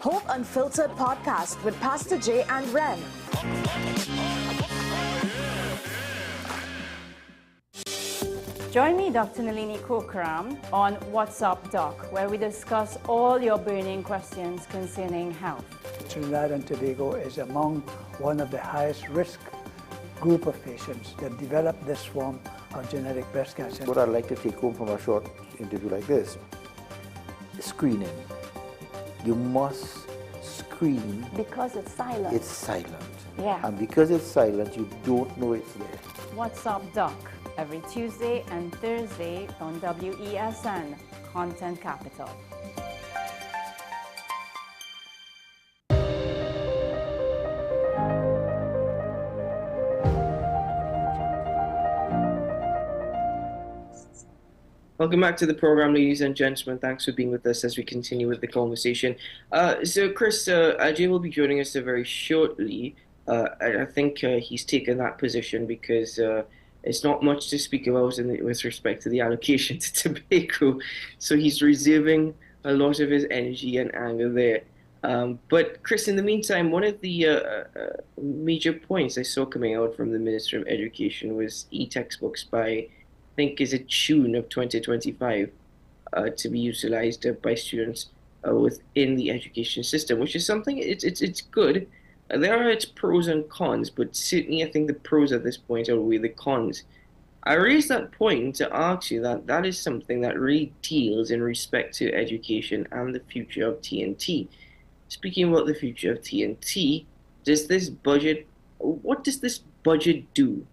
J: Hope Unfiltered podcast with Pastor J and Ren.
K: Join me, Dr. Nalini Kokram, on What's Up Doc, where we discuss all your burning questions concerning health.
L: Trinidad and Tobago is among one of the highest risk group of patients that develop this form of genetic breast cancer.
M: What I'd like to take home from a short interview like this, screening. You must screen.
K: Because it's silent.
M: It's silent.
K: Yeah.
M: And because it's silent, you don't know it's there.
K: What's Up Doc, every Tuesday and Thursday on WESN, Content Capital.
A: Welcome back to the program, ladies and gentlemen. Thanks for being with us as we continue with the conversation. So, Chris, Ajay will be joining us very shortly. I think he's taken that position because it's not much to speak about with respect to the allocation to Tobago. So he's reserving a lot of his energy and anger there. But, Chris, in the meantime, one of the major points I saw coming out from the Minister of Education was e-textbooks by, I think, is it June of 2025 to be utilized by students within the education system, which is something, it's good. There are its pros and cons, but certainly I think the pros at this point outweigh the cons. I raised that point to ask you that is something that really deals in respect to education and the future of TNT. Speaking about the future of TNT, what does this budget do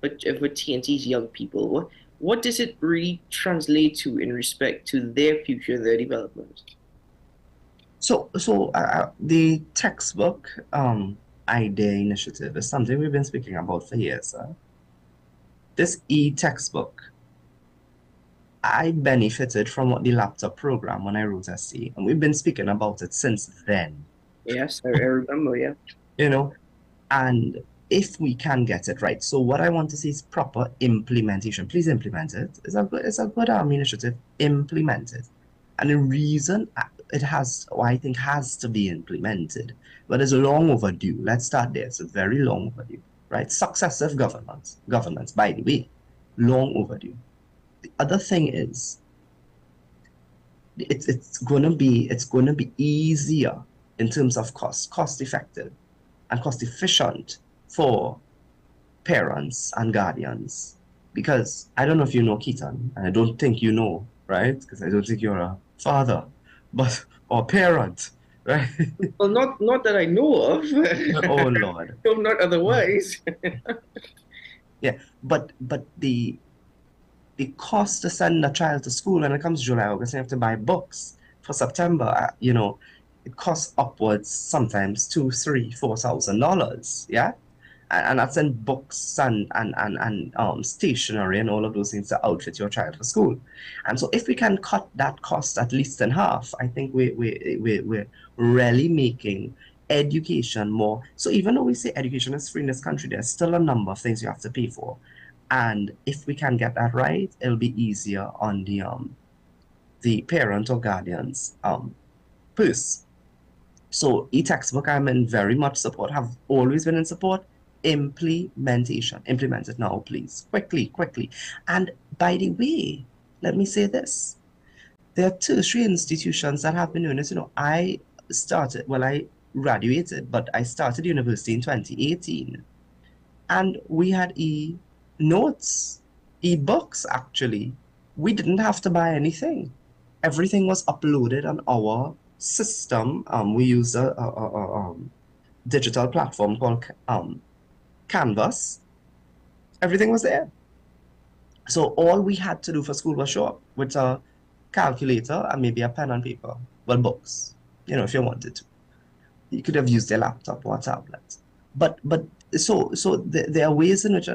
A: for TNT's young people? What does it really translate to in respect to their future, their development?
C: So the textbook idea initiative is something we've been speaking about for years. This e-textbook, I benefited from the laptop program when I wrote SC, and we've been speaking about it since then.
A: Yes, I remember, yeah.
C: You know, and if we can get it right. So what I want to see is proper implementation. Please implement it. It's a good initiative. Implement it. And the reason I think has to be implemented, but it's long overdue. Let's start there. It's very long overdue, right? Successive governments, by the way, long overdue. The other thing is, it's gonna be easier in terms of cost effective and cost efficient for parents and guardians, because I don't know if you know Keaton, and I don't think you know, right? Because I don't think you're a father, or parent, right?
A: Well, not that I know of.
C: Oh Lord.
A: No, not otherwise.
C: Yeah, but the cost to send a child to school when it comes to July, August, you have to buy books for September. It costs upwards sometimes $2,000, $3,000, $4,000. Yeah. And that's in books and stationery and all of those things to outfit your child for school. And so if we can cut that cost at least in half, I think we're really making education more. So even though we say education is free in this country, there's still a number of things you have to pay for. And if we can get that right, it'll be easier on the parent or guardian's purse. So e-textbook, I'm in very much support, have always been in support. Implementation. Implement it now, please. Quickly. And by the way, let me say this. There are tertiary institutions that have been doing this. I graduated, but I started university in 2018. And we had e-notes, e-books, actually. We didn't have to buy anything. Everything was uploaded on our system. We used a digital platform called Canvas. Everything was there. So all we had to do for school was show up with a calculator and maybe a pen and paper. Well, books, you know, if you wanted to. You could have used a laptop or a tablet. But there are ways in which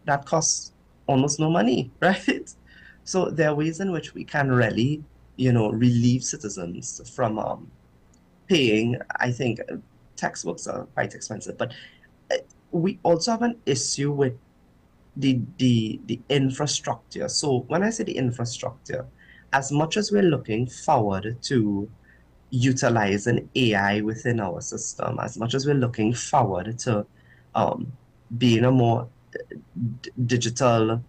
C: that costs almost no money, right? So there are ways in which we can really, you know, relieve citizens from paying. I think textbooks are quite expensive, but we also have an issue with the infrastructure. So when I say the infrastructure, as much as we're looking forward to utilizing AI within our system, as much as we're looking forward to being a more digital,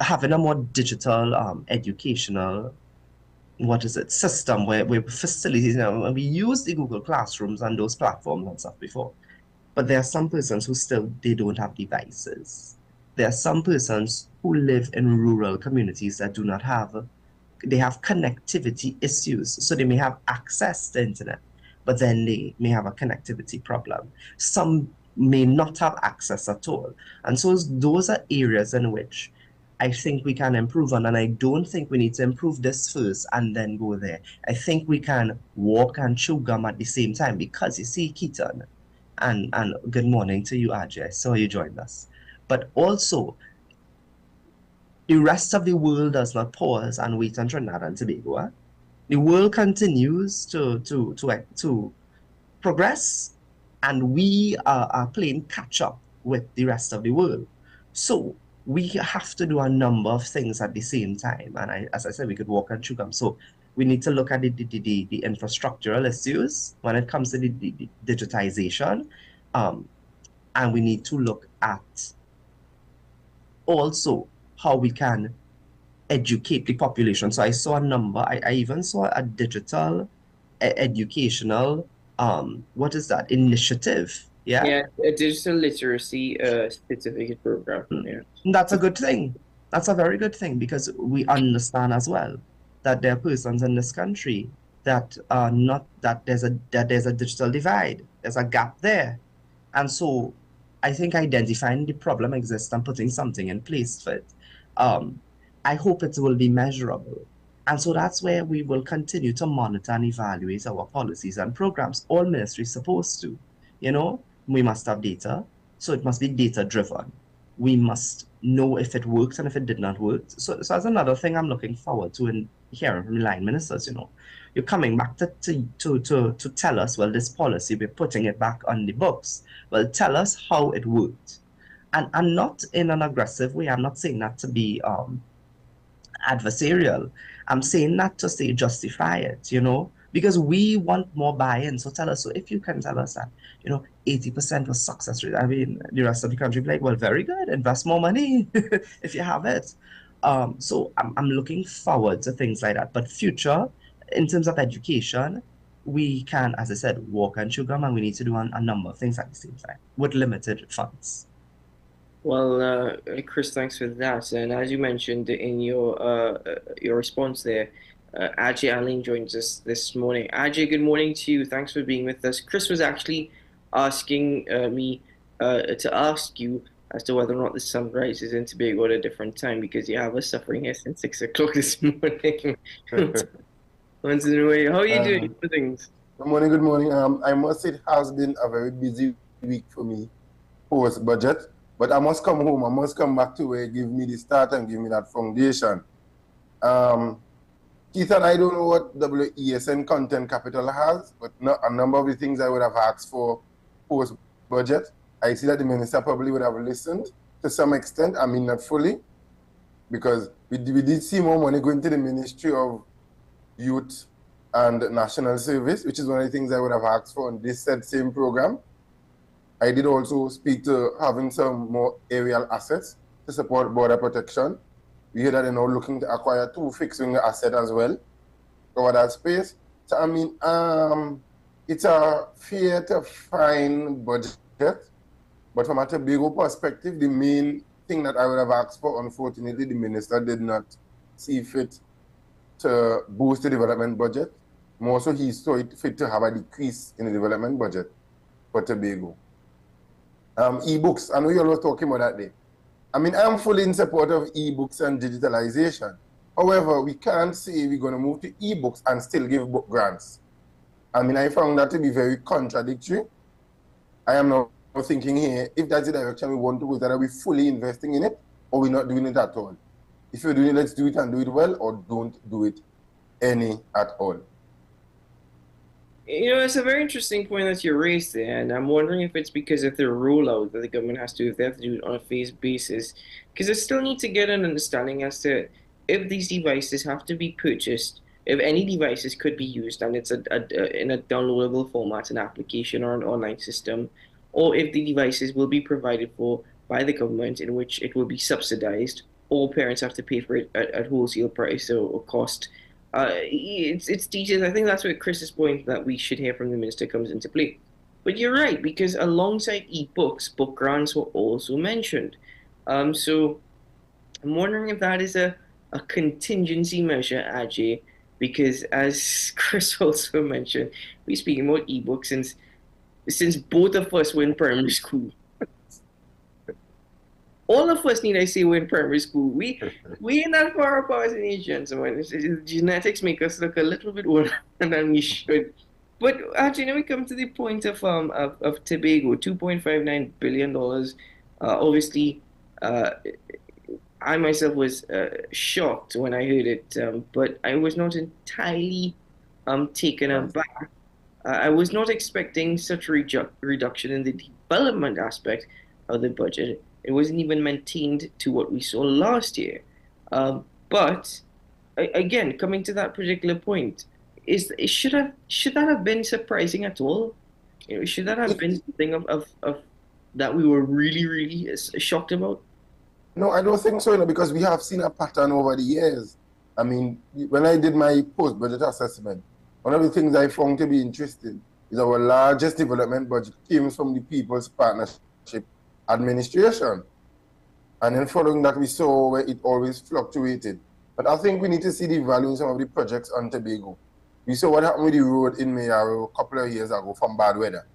C: having a more digital educational, system where facilities, you know, when we use the Google Classrooms and those platforms and stuff before. But there are some persons who still, they don't have devices. There are some persons who live in rural communities that do not have, they have connectivity issues. So they may have access to internet, but then they may have a connectivity problem. Some may not have access at all. And so those are areas in which I think we can improve on. And I don't think we need to improve this first and then go there. I think we can walk and chew gum at the same time, because you see, Keaton, and good morning to you, Ajay. So you joined us. But also, the rest of the world does not pause and wait on Trinidad and Tobago. The world continues to progress, and we are playing catch up with the rest of the world. So we have to do a number of things at the same time. And as I said, we could walk and chew gum. So we need to look at the infrastructural issues when it comes to the digitization. And we need to look at also how we can educate the population. So I saw a number, I even saw a digital educational, initiative. Yeah?
A: Yeah, a digital literacy certificate program. Yeah.
C: That's a good thing. That's a very good thing, because we understand as well that there are persons in this country that are not, that there's a digital divide. There's a gap there. And so I think identifying the problem exists and putting something in place for it. I hope it will be measurable. And so that's where we will continue to monitor and evaluate our policies and programs. All ministries supposed to, you know, we must have data. So it must be data driven. We must know if it worked and if it did not work. So that's another thing I'm looking forward to in hearing from line ministers, you know. You're coming back to tell us, well, this policy, we're putting it back on the books. Well, tell us how it worked. And not in an aggressive way. I'm not saying that to be adversarial. I'm saying that to say justify it, you know, because we want more buy-in. So tell us, so if you can tell us that, you know, 80% was success rate, I mean, the rest of the country be like, well, very good, invest more money if you have it. So I'm looking forward to things like that. But future, in terms of education, we can, as I said, walk and chew gum, and we need to do a number of things at the same time with limited funds.
A: Well, Chris, thanks for that. And as you mentioned in your response there, Ajay Alling joins us this morning. Ajay, good morning to you. Thanks for being with us. Chris was actually asking me to ask you as to whether or not the sun rises in Tobago at a different time, because you have us suffering here since 6 o'clock this morning. Once in a way, how are you doing? Things?
N: Good morning, good morning. I must say it has been a very busy week for me post-budget. But I must come home. I must come back to where you give me the start and give me that foundation. Keith and I don't know what WESN Content Capital has, but a number of the things I would have asked for post-budget. I see that the minister probably would have listened to some extent. I mean, not fully, because we did see more money going to the Ministry of Youth and National Service, which is one of the things I would have asked for on this same program. I did also speak to having some more aerial assets to support border protection. We hear that they're now looking to acquire 2 fixed-wing assets as well, cover that space. So, I mean, it's a fair to fine budget, but from a Tobago perspective, the main thing that I would have asked for, unfortunately, the minister did not see fit to boost the development budget. More so, he saw it fit to have a decrease in the development budget for Tobago. E-books, I know you all were talking about that day. I mean, I'm fully in support of e-books and digitalization, However, we can't say we're going to move to e-books and still give book grants. I mean, I found that to be very contradictory. I am now thinking here, if that's the direction we want to go, that are we fully investing in it or we're not doing it at all? If you're doing it, let's do it and do it well, or don't do it any at all.
A: You know, it's a very interesting point that you raised there, and I'm wondering if it's because of the rollout that the government has to do, if they have to do it on a phased basis, because I still need to get an understanding as to if these devices have to be purchased, if any devices could be used, and it's in a downloadable format, an application or an online system, or if the devices will be provided for by the government, in which it will be subsidized, or parents have to pay for it at wholesale price or cost. It's details. I think that's where Chris's point that we should hear from the minister comes into play. But you're right, because alongside e-books, book grants were also mentioned. So I'm wondering if that is a contingency measure, Ajay, because as Chris also mentioned, we're speaking about e-books since both of us were in primary school. All of us, need I say, were in primary school. We ain't that far apart in age, gentlemen. Genetics make us look a little bit older than we should. But actually, now we come to the point of Tobago, $2.59 billion. Obviously, I myself was shocked when I heard it, but I was not entirely taken aback. I was not expecting such reduction in the development aspect of the budget. It wasn't even maintained to what we saw last year. But again, coming to that particular point, should that have been surprising at all? You know, should that have been something of that we were really shocked about?
N: No, I don't think so, you know, because we have seen a pattern over the years. I mean, when I did my post-budget assessment, one of the things I found to be interesting is our largest development budget came from the People's Partnership Administration. And then following that, we saw where it always fluctuated. But I think we need to see the value in some of the projects on Tobago. We saw what happened with the road in Mayaro a couple of years ago from bad weather.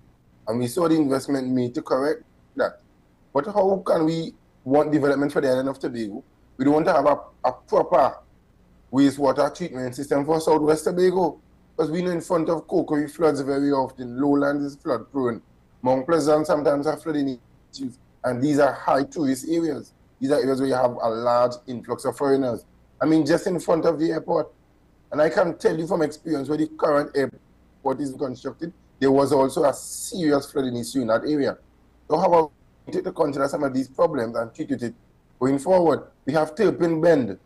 N: And we saw the investment made to correct that. But how can we want development for the island of Tobago? We don't want to have a proper wastewater treatment system for Southwest Tobago. Because we know in front of Cocoa floods very often. Lowlands is flood prone. Mount Pleasant sometimes have flooding issues. And these are high tourist areas. These are areas where you have a large influx of foreigners. I mean, just in front of the airport. And I can tell you from experience, where the current airport is constructed, there was also a serious flooding issue in that area. So how about we take to consider some of these problems and treat it going forward? We have Turpin Bend,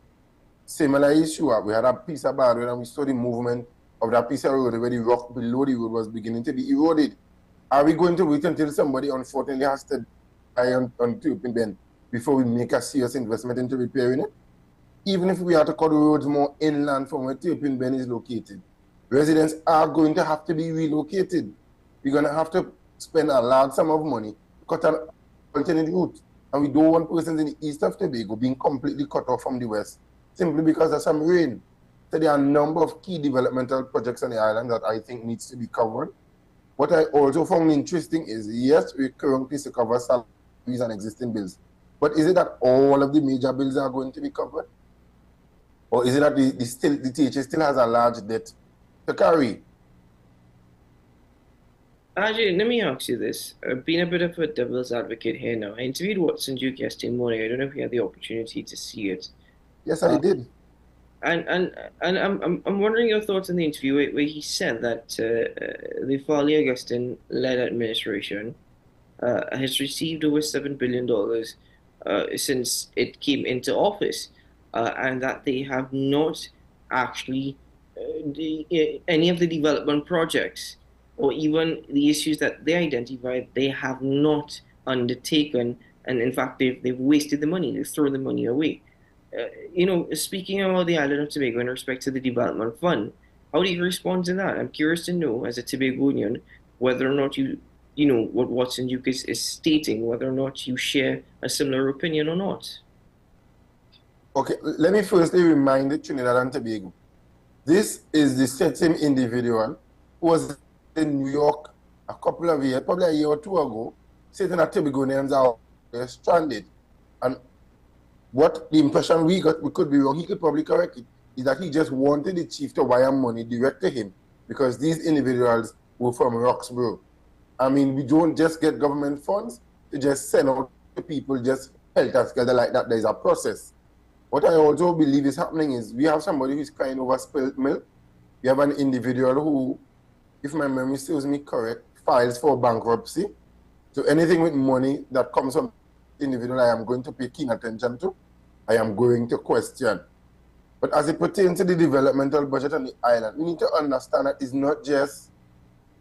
N: similar issue. We had a piece of bad road and we saw the movement of that piece of road where the rock below the road was beginning to be eroded. Are we going to wait until somebody unfortunately has to die on Turpin Bend before we make a serious investment into repairing it? Even if we are to cut the roads more inland from where Turpin Bend is located, residents are going to have to be relocated. We're going to have to spend a large sum of money to cut an alternate route. And we don't want persons in the east of Tobago being completely cut off from the west simply because of some rain. So there are a number of key developmental projects on the island that I think needs to be covered. What I also found interesting is, yes, we're currently to cover salaries and existing bills. But is it that all of the major bills are going to be covered? Or is it that the THA still has a large debt to carry?
A: Ajay, let me ask you this. Being a bit of a devil's advocate here now. I interviewed Watson Duke yesterday morning. I don't know if you had the opportunity to see it.
N: Yes, I did.
A: And I'm wondering your thoughts on the interview where he said that the Farley Augustine-led administration has received over $7 billion since it came into office, and that they have not actually any of the development projects or even the issues that they identified, they have not undertaken, and in fact they've wasted the money, they've thrown the money away. You know, speaking about the island of Tobago in respect to the development fund, how do you respond to that? I'm curious to know, as a Tobagonian, whether or not you know what Watson Duke is stating, whether or not you share a similar opinion or not.
N: Okay, let me firstly remind Trinidad and Tobago. This is the same individual who was in New York a couple of years, probably a year or two ago, saying that Tobagonians are stranded. And what the impression we got, we could be wrong, he could probably correct it, is that he just wanted the chief to wire money direct to him because these individuals were from Roxborough. I mean, we don't just get government funds to just send out to people just helter skelter like that. There's a process. What I also believe is happening is we have somebody who's crying over spilled milk. We have an individual who, if my memory serves me correct, files for bankruptcy. So anything with money that comes from the individual, I am going to pay keen attention to. I am going to question. But as it pertains to the developmental budget on the island, we need to understand that it's not just,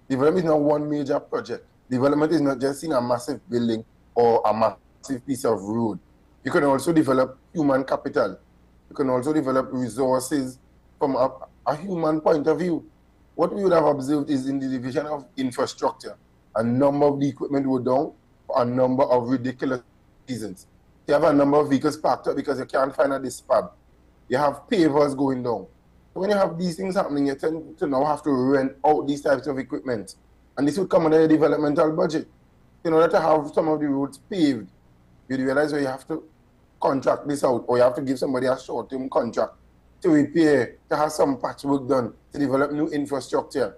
N: development is not one major project. Development is not just in a massive building or a massive piece of road. You can also develop human capital. You can also develop resources from a human point of view. What we would have observed is in the division of infrastructure, a number of the equipment were down for a number of ridiculous reasons. You have a number of vehicles parked up because you can't find a dispatch. You have pavers going down. So when you have these things happening, you tend to now have to rent out these types of equipment. And this would come under a developmental budget. In order to have some of the roads paved, you realize where you have to contract this out, or you have to give somebody a short-term contract to repair, to have some patchwork done, to develop new infrastructure.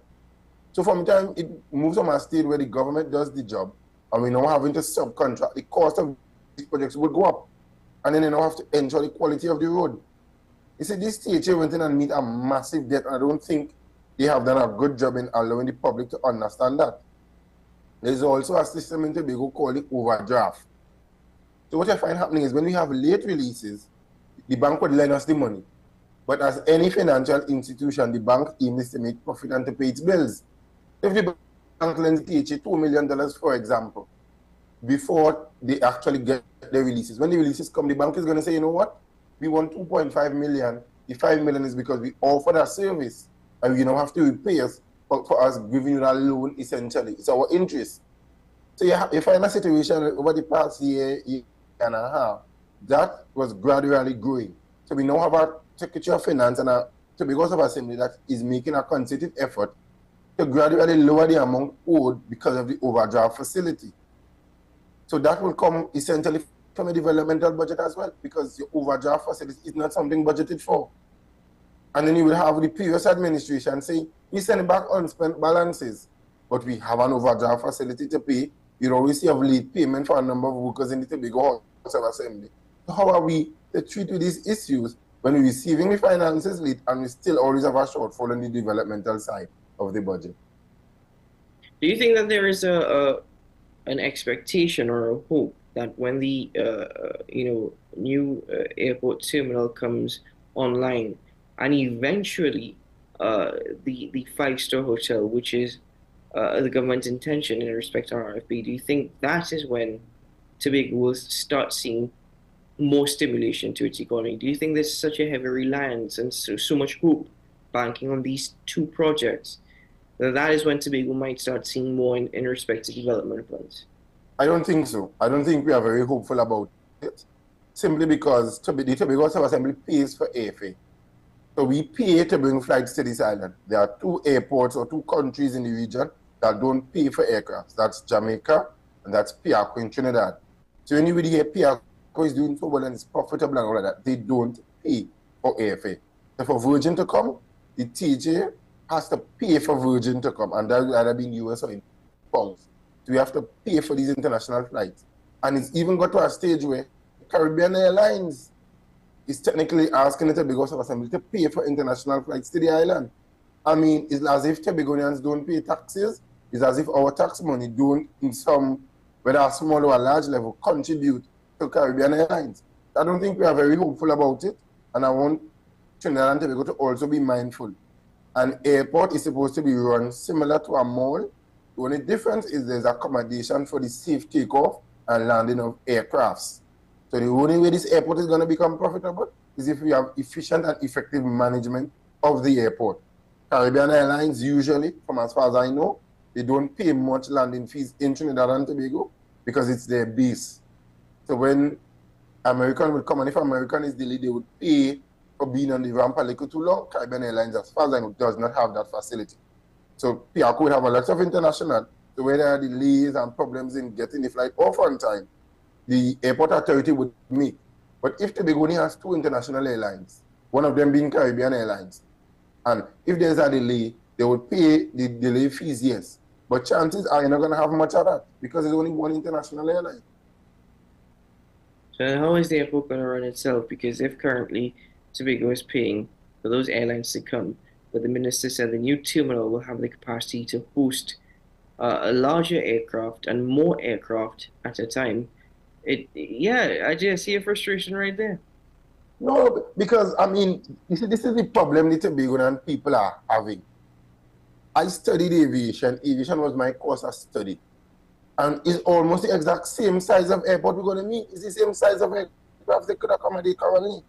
N: So from time it moves from a state where the government does the job, and we're now having to subcontract, the cost of these projects would go up. And then you now have to ensure the quality of the road. You see, this state here went in and meet a massive debt, and I don't think they have done a good job in allowing the public to understand that. There's also a system in Tobago called the overdraft. So what I find happening is when we have late releases, the bank would lend us the money. But as any financial institution, the bank aims to make profit and to pay its bills. If the bank lends THA $2 million, for example, before they actually get the releases, when the releases come, the bank is going to say, you know what? We want 2.5 million. The 5 million is because we offered a service and you now have to repay us for us giving you that loan, essentially. It's our interest. So you find a situation over the past year and a half that was gradually growing. So we now have a Secretary of Finance and a Tobago of Assembly that is making a concerted effort to gradually lower the amount owed because of the overdraft facility. So that will come essentially from a developmental budget as well, because your overdraft facility is not something budgeted for. And then you will have the previous administration saying, we send back unspent balances, but we have an overdraft facility to pay. You always have late payment for a number of workers in the Tobago House of Assembly. So how are we to treat with these issues when we're receiving the finances late and we still always have a shortfall on the developmental side of the budget?
A: Do you think that there is an expectation or a hope that when the new airport terminal comes online, and eventually the five-star hotel, which is the government's intention in respect to RFP, do you think that is when Tobago will start seeing more stimulation to its economy? Do you think there's such a heavy reliance and so much hope banking on these two projects that is when Tobago might start seeing more in respect to development plans?
N: I don't think so. I don't think we are very hopeful about it, simply because the Tobago House of Assembly pays for airfare. So we pay to bring flights to this island. There are two airports or two countries in the region that don't pay for aircraft. That's Jamaica and that's Piarco in Trinidad. So when you really hear Piarco is doing so well and it's profitable and all of that, they don't pay for airfare. So for Virgin to come, the TJ has to pay for Virgin to come, and that will either be in US or in pounds. So we have to pay for these international flights. And it's even got to a stage where Caribbean Airlines is technically asking the Tobago House of Assembly to pay for international flights to the island. I mean, it's as if Tobagonians don't pay taxes. It's as if our tax money don't, in some, whether a small or a large level, contribute to Caribbean Airlines. I don't think we are very hopeful about it. And I want Trinidad and Tobago to also be mindful. An airport is supposed to be run similar to a mall. The only difference is there's accommodation for the safe takeoff and landing of aircrafts. So the only way this airport is going to become profitable is if we have efficient and effective management of the airport. Caribbean Airlines usually, from as far as I know, they don't pay much landing fees in Trinidad and Tobago because it's their base. So when American will come, and if American is delayed, they would pay for being on the ramp a little too long. Caribbean Airlines, as far as I know, does not have that facility. So Piarco would have a lot of international. So where there are delays and problems in getting the flight off on time, the airport authority would make. But if Tobago only has 2 international airlines, one of them being Caribbean Airlines, and if there's a delay, they would pay the delay fees, yes. But chances are you're not going to have much of that because there's only one international airline.
A: So how is the airport going to run itself? Because if currently Tobago is paying for those airlines to come, but the minister said the new terminal will have the capacity to host a larger aircraft and more aircraft at a time. Yeah, I just see a frustration right there.
N: No, because I mean, you see, this is the problem the Tobagoan people are having. I studied aviation. Aviation was my course of study. And it's almost the exact same size of airport we're going to need. It's the same size of aircraft they could accommodate currently.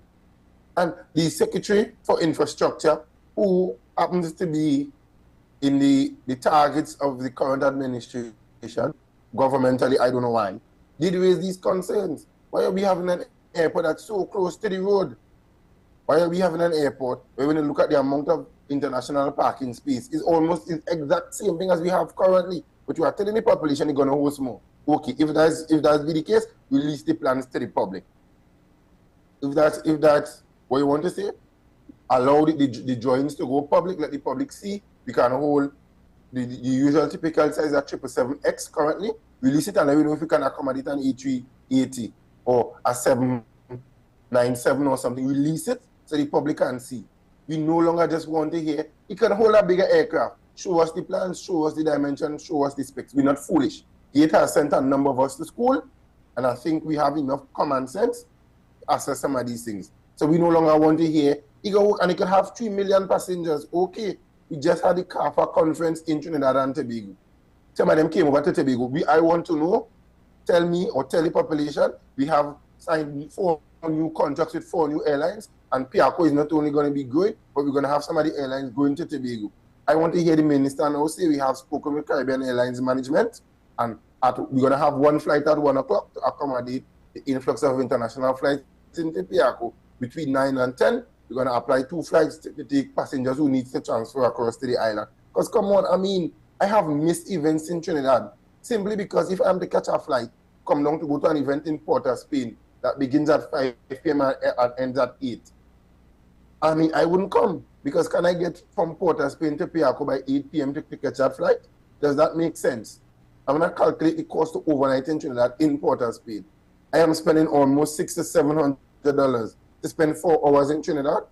N: And the Secretary for Infrastructure, who happens to be in the targets of the current administration, governmentally, I don't know why, did raise these concerns. Why are we having an airport that's so close to the road? Why are we having an airport where when you look at the amount of international parking space, it's almost the exact same thing as we have currently. But you are telling the population you're going to host more. Okay, if that's be the case, release the plans to the public. If that's what you want to say, allow the drawings to go public, let the public see. We can hold the usual typical size at 777X currently, release it and let me know if we can accommodate an A380 or a 797 or something. Release it so the public can see. We no longer just want to hear, you can hold a bigger aircraft. Show us the plans, show us the dimensions, show us the specs. We're not foolish. It has sent a number of us to school, and I think we have enough common sense to assess some of these things. So we no longer want to hear, and it can have 3 million passengers. Okay, we just had the CAFA conference in Trinidad and Tobago. Some of them came over to Tobago. I want to know, tell me or tell the population, we have signed 4 new contracts with 4 new airlines, and Piaco is not only going to be good, but we're going to have some of the airlines going to Tobago. I want to hear the minister now say we have spoken with Caribbean Airlines management, and we're going to have one flight at 1 o'clock to accommodate the influx of international flights into Piaco. Between 9 and 10, we're going to apply 2 flights to take passengers who need to transfer across to the island. Because come on, I mean, I have missed events in Trinidad simply because if I'm to catch a flight, come down to go to an event in Port of Spain that begins at 5 p.m. and ends at 8. I mean, I wouldn't come because can I get from Port of Spain to Piaco by 8 p.m. to catch that flight? Does that make sense? I'm going to calculate the cost to overnight in Trinidad in Port of Spain. I am spending almost $600 to $700 to spend 4 hours in Trinidad.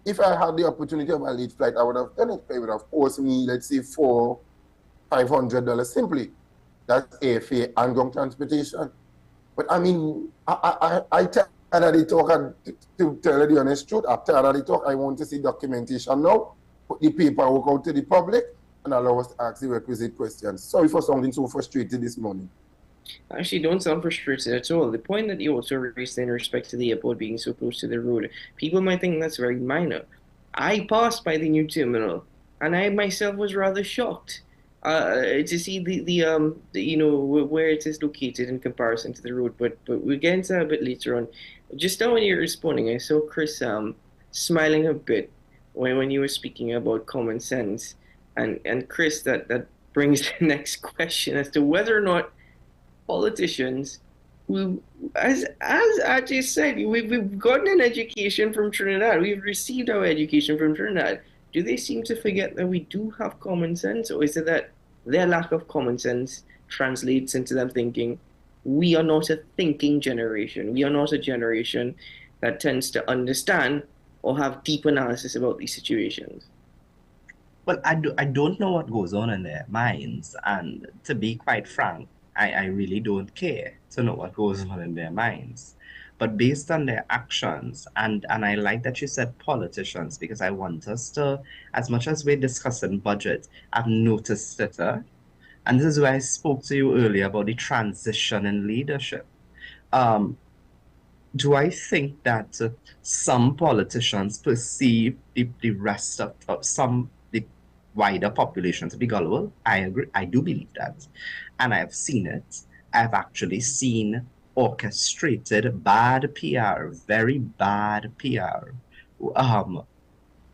N: If I had the opportunity of a late flight, I would have done it. It would have cost me, let's say, $500 simply. That's airfare and ground transportation. But I mean, I tell the talk, and to tell the honest truth, after the talk, I want to see documentation now, put the paperwork out to the public, and allow us to ask the requisite questions. Sorry for sounding so frustrated this morning.
A: Actually, don't sound frustrated at all. The point that you also raised in respect to the airport being so close to the road, people might think that's very minor. I passed by the new terminal, and I myself was rather shocked to see the you know where it is located in comparison to the road. But we'll get into that a bit later on. Just now when you were responding, I saw Chris smiling a bit when you were speaking about common sense, and Chris, that brings the next question as to whether or not politicians who, as Ajay said, we've gotten an education from Trinidad. We've received our education from Trinidad. Do they seem to forget that we do have common sense, or is it that their lack of common sense translates into them thinking we are not a thinking generation? We are not a generation that tends to understand or have deep analysis about these situations.
C: Well, I don't know what goes on in their minds, and to be quite frank, I really don't care to know what goes on in their minds. But based on their actions, and I like that you said politicians, because I want us to, as much as we're discussing budget, I've noticed it. And this is why I spoke to you earlier about the transition in leadership. Do I think that some politicians perceive the rest of the wider population to be gullible? I agree. I do believe that. And I've seen it. I've actually seen orchestrated bad PR, very bad PR,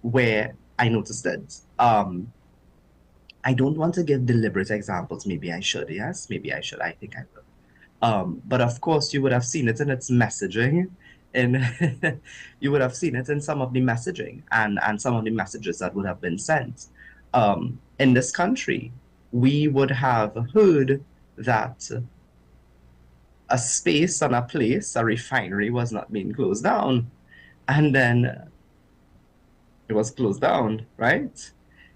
C: where I noticed that. I don't want to give deliberate examples. Maybe I should. Yes, maybe I should. I think I will. But of course, you would have seen it in its messaging, and you would have seen it in some of the messaging and some of the messages that would have been sent. In this country, we would have heard that a space and a place, a refinery, was not being closed down. And then it was closed down, right?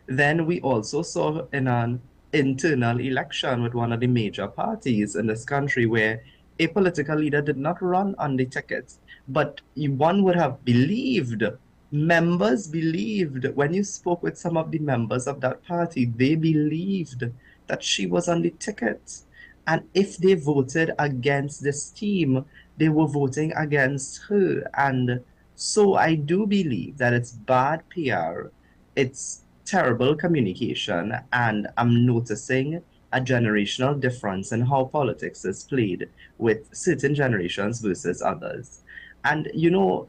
C: Then we also saw in an internal election with one of the major parties in this country where a political leader did not run on the ticket. But one would have believed, members believed, when you spoke with some of the members of that party, they believed that she was on the ticket. And if they voted against this team, they were voting against her. And so I do believe that it's bad PR, it's terrible communication, and I'm noticing a generational difference in how politics is played with certain generations versus others. And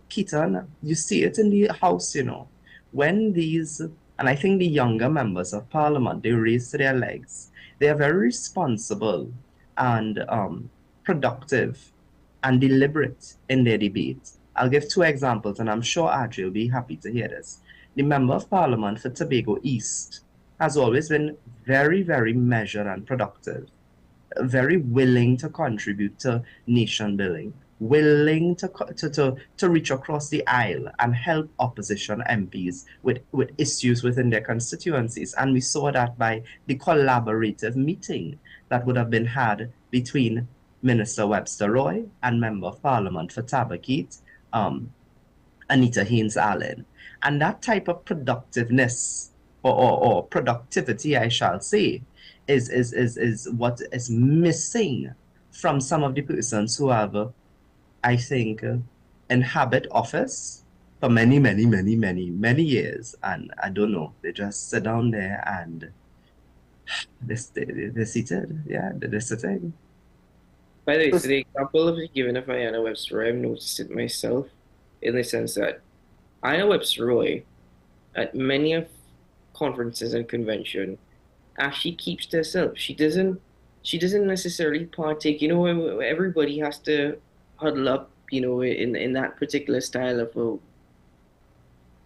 C: Keaton, you see it in the House, when these, and I think the younger members of Parliament, they raise to their legs, they are very responsible and productive and deliberate in their debate. I'll give 2 examples, and I'm sure Adri will be happy to hear this. The Member of Parliament for Tobago East has always been very, very measured and productive, very willing to contribute to nation building, willing to reach across the aisle and help opposition MPs with issues within their constituencies. And we saw that by the collaborative meeting that would have been had between Minister Webster Roy and Member of Parliament for Tabaquite, Anita Haynes-Allen. And that type of productiveness or productivity, I shall say, is what is missing from some of the persons who have, I think, inhabit office for many, many, many, many, many years. And I don't know, they just sit down there and they're seated. Yeah, they're sitting.
A: By the way, so the example of given of Ayanna Webster, I've noticed it myself in the sense that Ayanna Webster Roy, at many of conferences and convention, actually keeps to herself. She doesn't necessarily partake. Everybody has to huddle up. In that particular style of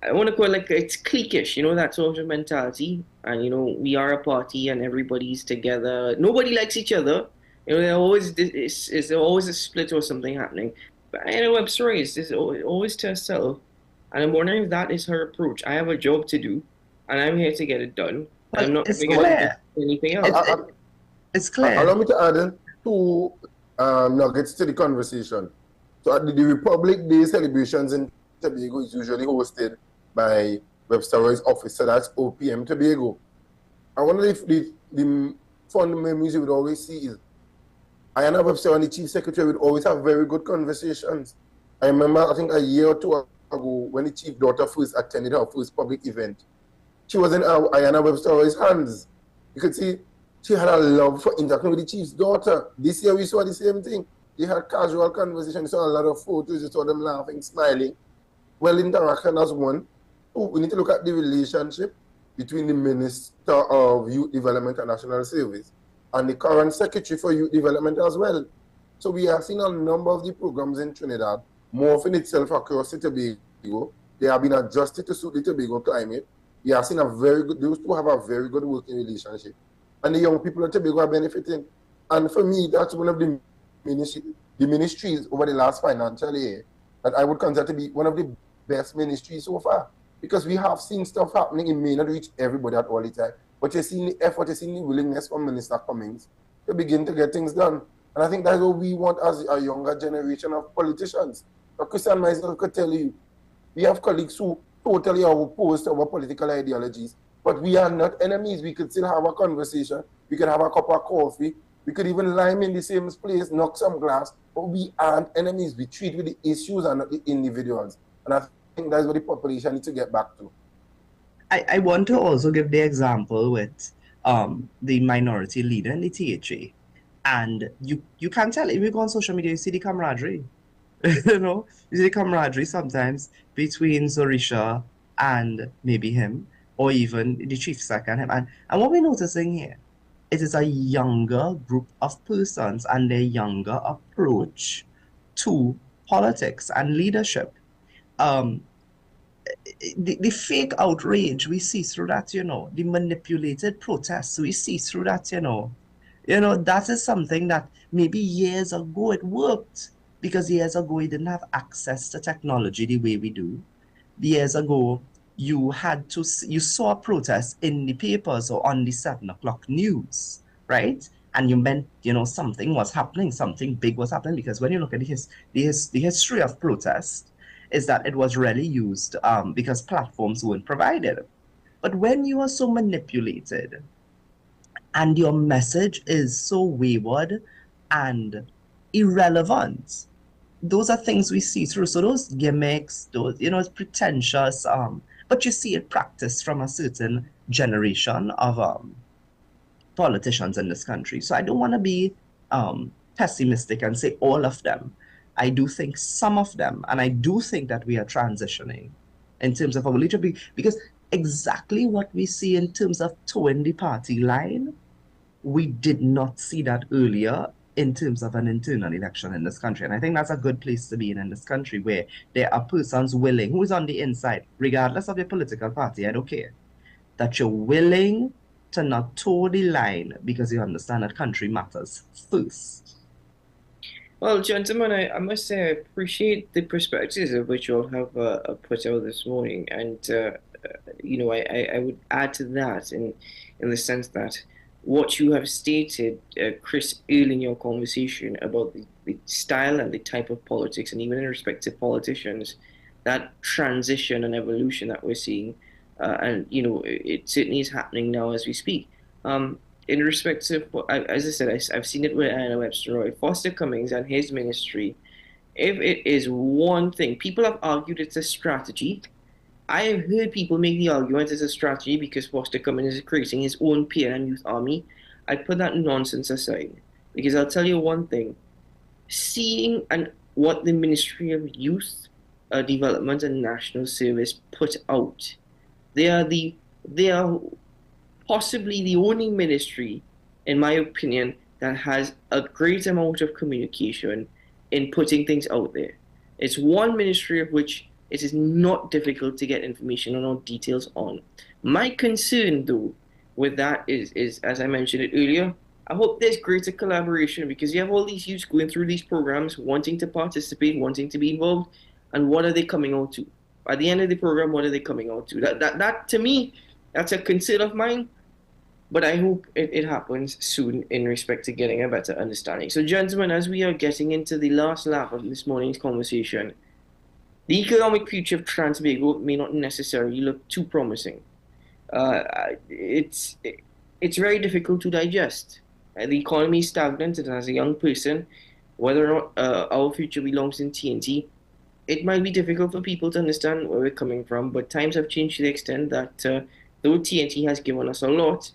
A: I want to call it like it's cliquish. That sort of mentality. And we are a party and everybody's together. Nobody likes each other. There always is there always a split or something happening. But Ayanna Webster Roy is always to herself. And I'm wondering if that is her approach. I have a job to do, and I'm here to get it done.
C: But
A: I'm not
C: it's
A: going
C: clear.
A: to do anything else.
C: It's clear.
N: Allow me to add in 2 nuggets to the conversation. So at the Republic Day celebrations in Tobago is usually hosted by Webster Roy's office, so that's OPM Tobago. I wonder if the fond memories you would always see is Ayanna Webster and the Chief Secretary would always have very good conversations. I remember, I think a year or 2 ago, when the Chief daughter first attended her first public event, she was in Ayanna Webster Roy's hands. You could see she had a love for interacting with the Chief's daughter. This year we saw the same thing. They had casual conversations, saw a lot of photos, you saw them laughing, smiling. Well, interaction as one. 2, we need to look at the relationship between the Minister of Youth Development and National Service and the current Secretary for Youth Development as well. So we have seen a number of the programs in Trinidad morphing itself across the Tobago. They have been adjusted to suit the Tobago climate. We have seen those 2 have a very good working relationship. And the young people of Tobago are benefiting. And for me, that's one of the ministries over the last financial year that I would consider to be one of the best ministries so far. Because we have seen stuff happening. It may not reach everybody at all the time. But you're seeing the effort, you're seeing the willingness from Minister Cummings to begin to get things done. And I think that's what we want as a younger generation of politicians. But Christian myself could tell you, we have colleagues who totally are opposed to our political ideologies, but we are not enemies. We could still have a conversation. We could have a cup of coffee. We could even lime in the same place, knock some glass, but we aren't enemies. We treat with the issues and not the individuals. And I think that's what the population needs to get back to.
C: I want to also give the example with the minority leader in the THA. And you can tell, if you go on social media, you see the camaraderie. You see the camaraderie sometimes between Zorisha and maybe him, or even the chief sec and him. And what we're noticing here it is a younger group of persons and their younger approach to politics and leadership. The fake outrage we see through that, you know, the manipulated protests we see through that, you know, that is something that maybe years ago it worked because years ago we didn't have access to technology the way we do. Years ago, you saw protests in the papers or on the 7 o'clock news, right? And you meant, you know, something was happening, something big was happening, because when you look at the history of protest, is that it was really used because platforms weren't provided. But when you are so manipulated and your message is so wayward and irrelevant, those are things we see through. So those gimmicks, those, you know, it's pretentious, but you see it practiced from a certain generation of politicians in this country. So I don't want to be pessimistic and say all of them. I do think some of them, and I do think that we are transitioning in terms of our leadership, because exactly what we see in terms of towing the party line, we did not see that earlier in terms of an internal election in this country. And I think that's a good place to be in this country, where there are persons willing, who is on the inside, regardless of your political party, I don't care, that you're willing to not toe the line because you understand that country matters first.
A: Well, gentlemen, I must say I appreciate the perspectives of which you all have put out this morning, and you know, I would add to that in the sense that what you have stated, Chris, early in your conversation about the style and the type of politics, and even in respect to politicians, that transition and evolution that we're seeing, and you know, it certainly is happening now as we speak. In respect to, as I said, I've seen it with Anna Webster Roy, Foster Cummings and his ministry. If it is one thing, people have argued it's a strategy. I have heard people make the argument it's a strategy because Foster Cummings is creating his own PNM youth army. I put that nonsense aside, because I'll tell you one thing. Seeing what the Ministry of Youth Development and National Service put out, they are possibly the only ministry, in my opinion, that has a great amount of communication in putting things out there. It's one ministry of which it is not difficult to get information on or details on. My concern, though, with that is, as I mentioned it earlier, I hope there's greater collaboration, because you have all these youths going through these programs, wanting to participate, wanting to be involved, and what are they coming out to? At the end of the program, what are they coming out to? That to me, that's a concern of mine, but I hope it happens soon in respect to getting a better understanding. So, gentlemen, as we are getting into the last lap of this morning's conversation, the economic future of Tobago may not necessarily look too promising. It's very difficult to digest. The economy is stagnant, and as a young person, whether or not our future belongs in TNT, it might be difficult for people to understand where we're coming from, but times have changed to the extent that though TNT has given us a lot,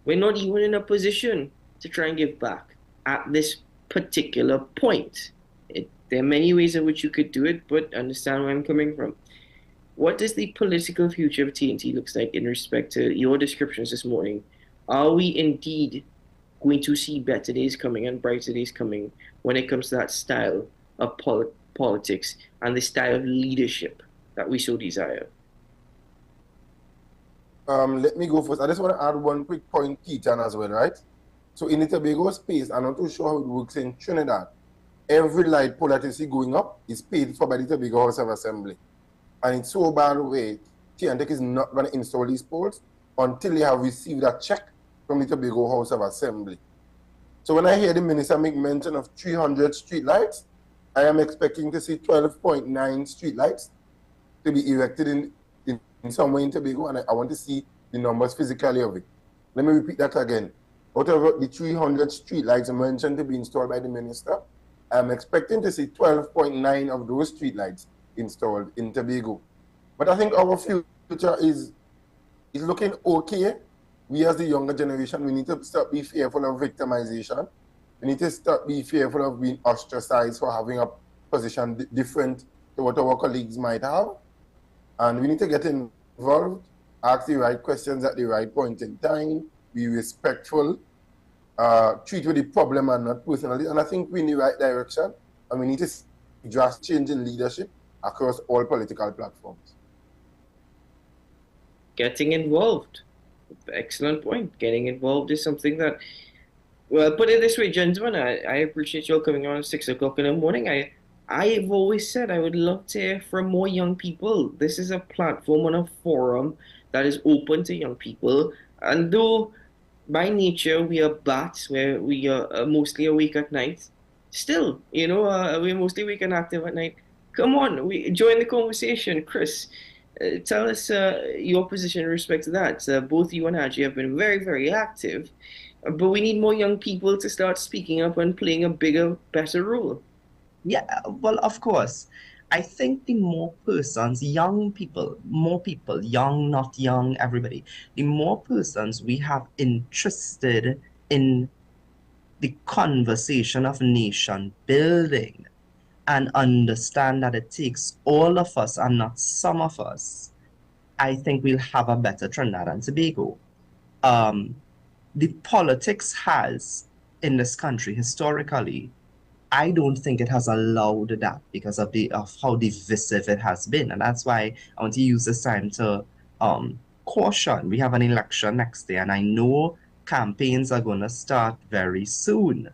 A: we're not even in a position to try and give back at this particular point. There are many ways in which you could do it, but understand where I'm coming from. What does the political future of TNT looks like in respect to your descriptions this morning? Are we indeed going to see better days coming and brighter days coming when it comes to that style of politics and the style of leadership that we so desire?
N: Let me go first. I just want to add one quick point, Keaton, as well, right? So in the Tobago space, I'm not too sure how it works in Trinidad. Every light pole that you see going up is paid for by the Tobago House of Assembly. And it's so bad way, TNT is not going to install these poles until they have received a check from the Tobago House of Assembly. So when I hear the minister make mention of 300 street lights, I am expecting to see 12.9 street lights to be erected in somewhere in Tobago, and I want to see the numbers physically of it. Let me repeat that again. Out of the 300 street lights mentioned to be installed by the minister, I'm expecting to see 12.9 of those street lights installed in Tobago. But I think our future is looking okay. We as the younger generation, we need to stop being fearful of victimization. We need to stop being fearful of being ostracized for having a position different to what our colleagues might have. And we need to get involved, ask the right questions at the right point in time, be respectful, treat with the problem and not personally. And I think we're in the right direction, and we need to see drastic change in leadership across all political platforms.
A: Getting involved. Excellent point. Getting involved is something that, well, put it this way, gentlemen, I appreciate you all coming on at 6 o'clock in the morning. I've always said I would love to hear from more young people. This is a platform and a forum that is open to young people. And though by nature we are bats, where we are mostly awake at night, still, we're mostly awake and active at night. Come on, join the conversation. Chris, tell us your position in respect to that. Both you and Haji have been very, very active, but we need more young people to start speaking up and playing a bigger, better role.
C: Yeah, well, of course. I think the more persons, young people, more people, young, not young, everybody, the more persons we have interested in the conversation of nation building and understand that it takes all of us and not some of us, I think we'll have a better Trinidad and Tobago. The politics has, in this country, historically, I don't think it has allowed that because of how divisive it has been. And that's why I want to use this time to caution. We have an election next year, and I know campaigns are going to start very soon.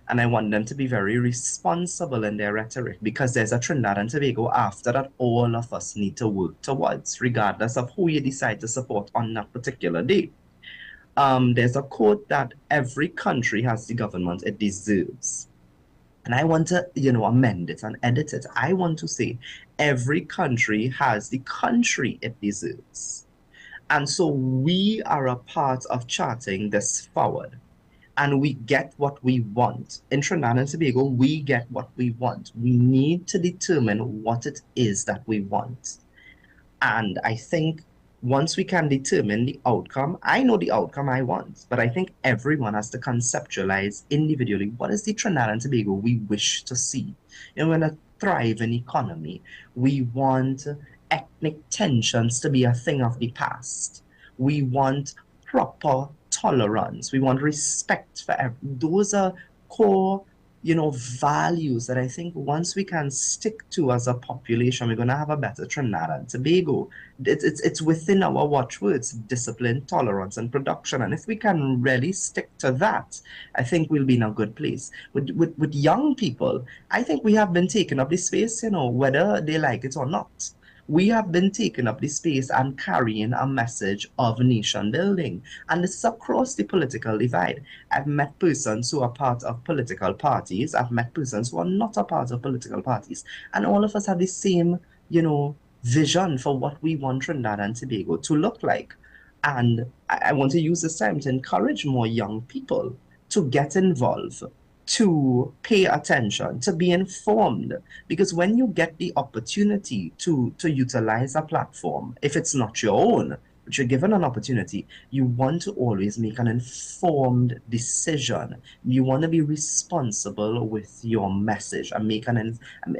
C: And I want them to be very responsible in their rhetoric, because there's a Trinidad and Tobago after that all of us need to work towards, regardless of who you decide to support on that particular day. There's a quote that every country has the government it deserves. And I want to, amend it and edit it. I want to say every country has the country it deserves. And so we are a part of charting this forward. And we get what we want. In Trinidad and Tobago, we get what we want. We need to determine what it is that we want. And I think once we can determine the outcome, I know the outcome I want, but I think everyone has to conceptualize individually what is the Trinidad and Tobago we wish to see. In a thriving economy, we want ethnic tensions to be a thing of the past. We want proper tolerance. We want respect for everyone. Those are core, values that I think once we can stick to as a population, we're going to have a better Trinidad and Tobago. It's within our watchwords: discipline, tolerance, and production. And if we can really stick to that, I think we'll be in a good place. With young people, I think we have been taking up the space, whether they like it or not. We have been taking up the space and carrying a message of nation building. And this is across the political divide. I've met persons who are part of political parties. I've met persons who are not a part of political parties. And all of us have the same, vision for what we want Trinidad and Tobago to look like. And I want to use this time to encourage more young people to get involved, to pay attention, to be informed. Because when you get the opportunity to utilize a platform, if it's not your own, but you're given an opportunity, you want to always make an informed decision. You want to be responsible with your message and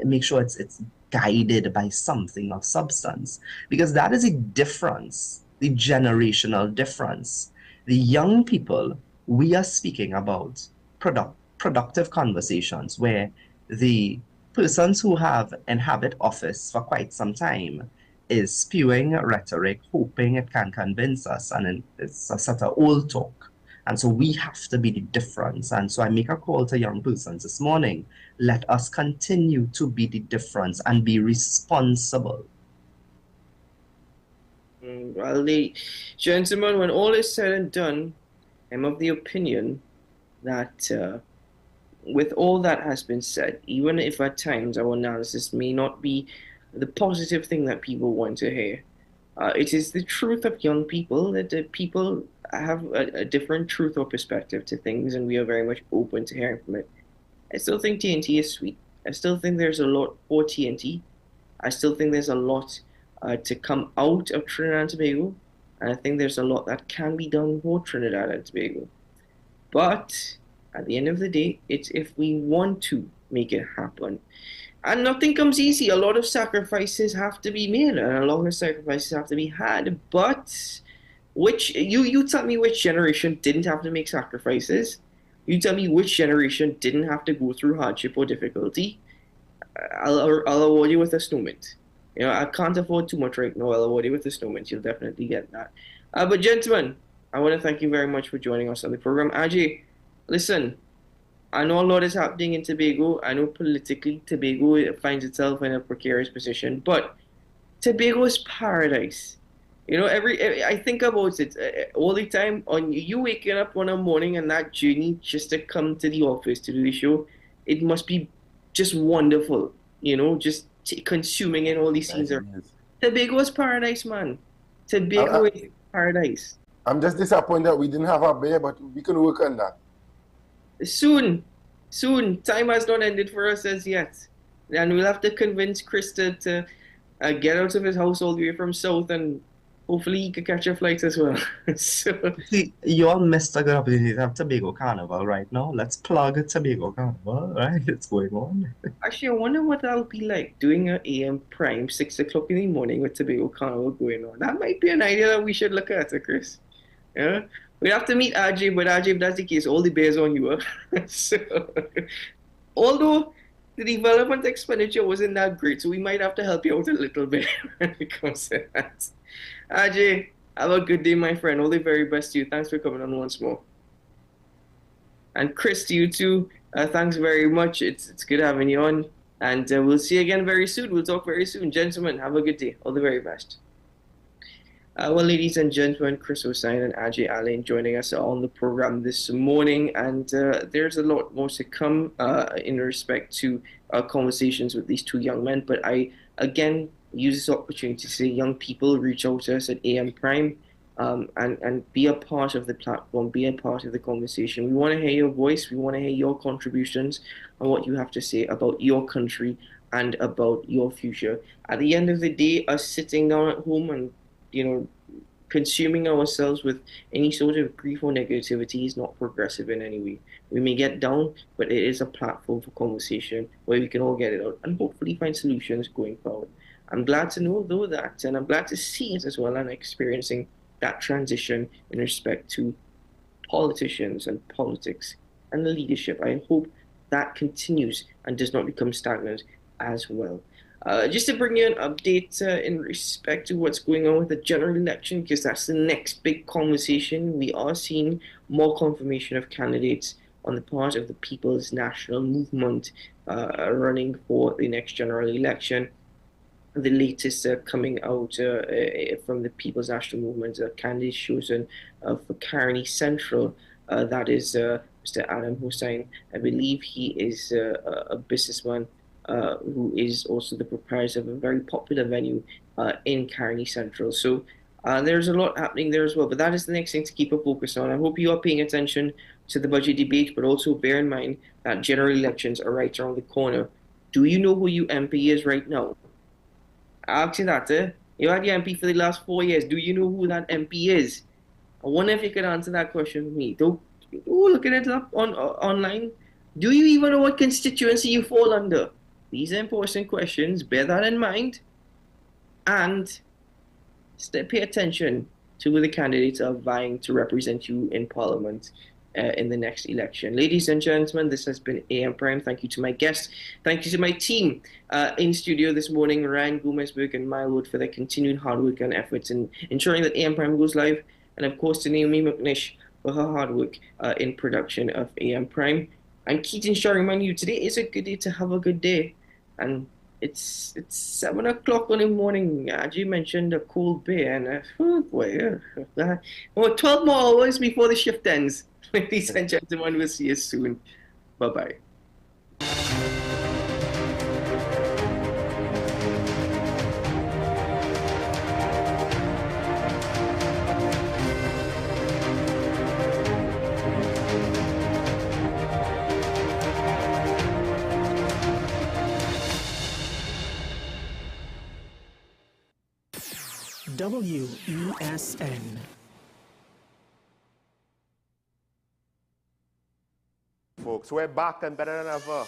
C: make sure it's guided by something of substance. Because that is a difference, the generational difference. The young people, we are speaking about productive conversations where the persons who have inhabit office for quite some time is spewing rhetoric, hoping it can convince us, and it's a sort of old talk. And so we have to be the difference. And so I make a call to young persons this morning: let us continue to be the difference and be responsible.
A: Well, gentlemen, when all is said and done, I'm of the opinion that with all that has been said, even if at times our analysis may not be the positive thing that people want to hear, it is the truth of young people that the people have a different truth or perspective to things, and we are very much open to hearing from it. I still think TNT is sweet. I still think there's a lot for TNT. I still think there's a lot to come out of Trinidad and Tobago, and I think there's a lot that can be done for Trinidad and Tobago. But at the end of the day, it's if we want to make it happen. And nothing comes easy. A lot of sacrifices have to be made, and a lot of sacrifices have to be had. But you tell me which generation didn't have to make sacrifices? You tell me which generation didn't have to go through hardship or difficulty. I'll award you with a snowman. You know, I can't afford too much right now. I'll award you with a snowman. You'll definitely get that. But gentlemen, I want to thank you very much for joining us on the program. Ajay, listen, I know a lot is happening in Tobago. I know politically Tobago finds itself in a precarious position, but Tobago is paradise. You know, I think about it all the time. On you waking up one morning and that journey just to come to the office to do the show, it must be just wonderful. You know, just consuming in all these scenes. Tobago is paradise, man. Tobago is paradise.
N: I'm just disappointed that we didn't have a bear, but we can work on that.
A: Soon. Time has not ended for us as yet. And we'll have to convince Chris to get out of his house all the way from South, and hopefully he could catch a flight as well. So,
C: see, you all missed a good opportunity to have Tobago Carnival right now. Let's plug Tobago Carnival, right? It's going on.
A: Actually, I wonder what that'll be like, doing an AM prime, 6 o'clock in the morning with Tobago Carnival going on. That might be an idea that we should look at, Chris. Yeah? We have to meet Ajay, but Ajay, if that's the case, all the bears on you. So, although the development expenditure wasn't that great, so we might have to help you out a little bit when it comes to that. Ajay, have a good day, my friend. All the very best to you. Thanks for coming on once more. And Chris, to you too. Thanks very much. It's good having you on. And we'll see you again very soon. We'll talk very soon. Gentlemen, have a good day. All the very best. Well, ladies and gentlemen, Chris Hossain and Ajay Alain joining us on the program this morning, and there's a lot more to come in respect to conversations with these two young men. But I, again, use this opportunity to say, young people, reach out to us at AM Prime and be a part of the platform, be a part of the conversation. We want to hear your voice. We want to hear your contributions and what you have to say about your country and about your future. At the end of the day, us sitting down at home and consuming ourselves with any sort of grief or negativity is not progressive in any way. We may get down, but it is a platform for conversation where we can all get it out and hopefully find solutions going forward. I'm glad to know, though, that, and I'm glad to see it as well, and experiencing that transition in respect to politicians and politics and the leadership. I hope that continues and does not become stagnant as well. Just to bring you an update in respect to what's going on with the general election, because that's the next big conversation. We are seeing more confirmation of candidates on the part of the People's National Movement running for the next general election. The latest coming out from the People's National Movement, candidate chosen for Carney Central, that is Mr. Adam Hossain. I believe he is a businessman who is also the proprietor of a very popular venue in Carney Central. So there's a lot happening there as well, but that is the next thing to keep a focus on. I hope you are paying attention to the budget debate, but also bear in mind that general elections are right around the corner. Do you know who your MP is right now? I'll ask you that, You had your MP for the last 4 years. Do you know who that MP is? I wonder if you could answer that question for me. Don't look at it up online. Do you even know what constituency you fall under? These are important questions. Bear that in mind. And pay attention to who the candidates are vying to represent you in Parliament in the next election. Ladies and gentlemen, this has been AM Prime. Thank you to my guests. Thank you to my team in studio this morning, Ryan Gomezberg and Mylwood, for their continued hard work and efforts in ensuring that AM Prime goes live. And of course to Naomi McNish for her hard work in production of AM Prime. I'm Keaton Shaw reminding you, today is a good day to have a good day. And it's 7 o'clock in the morning. As you mentioned, a cold beer, and 12 more hours before the shift ends. Ladies and gentlemen, we'll see you soon. Bye-bye.
O: WESN.
G: Folks, we're back and better than ever.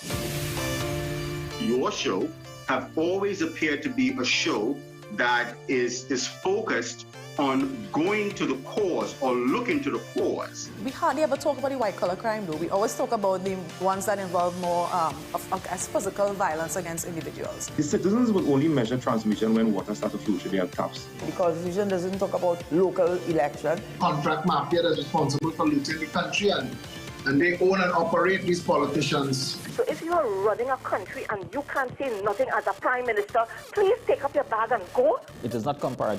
P: Your show have always appeared to be a show that is focused on going to the cause or looking to the cause.
Q: We hardly ever talk about the white-collar crime, though. We always talk about the ones that involve more as physical violence against individuals.
R: The citizens will only measure transmission when water starts to flow through their taps.
S: The Constitution doesn't talk about local election.
T: Contract mafia that's responsible for looting the country, and they own and operate these politicians.
U: So if you are running a country and you can't say nothing as a prime minister, please take up your bag and go.
V: It is not comparative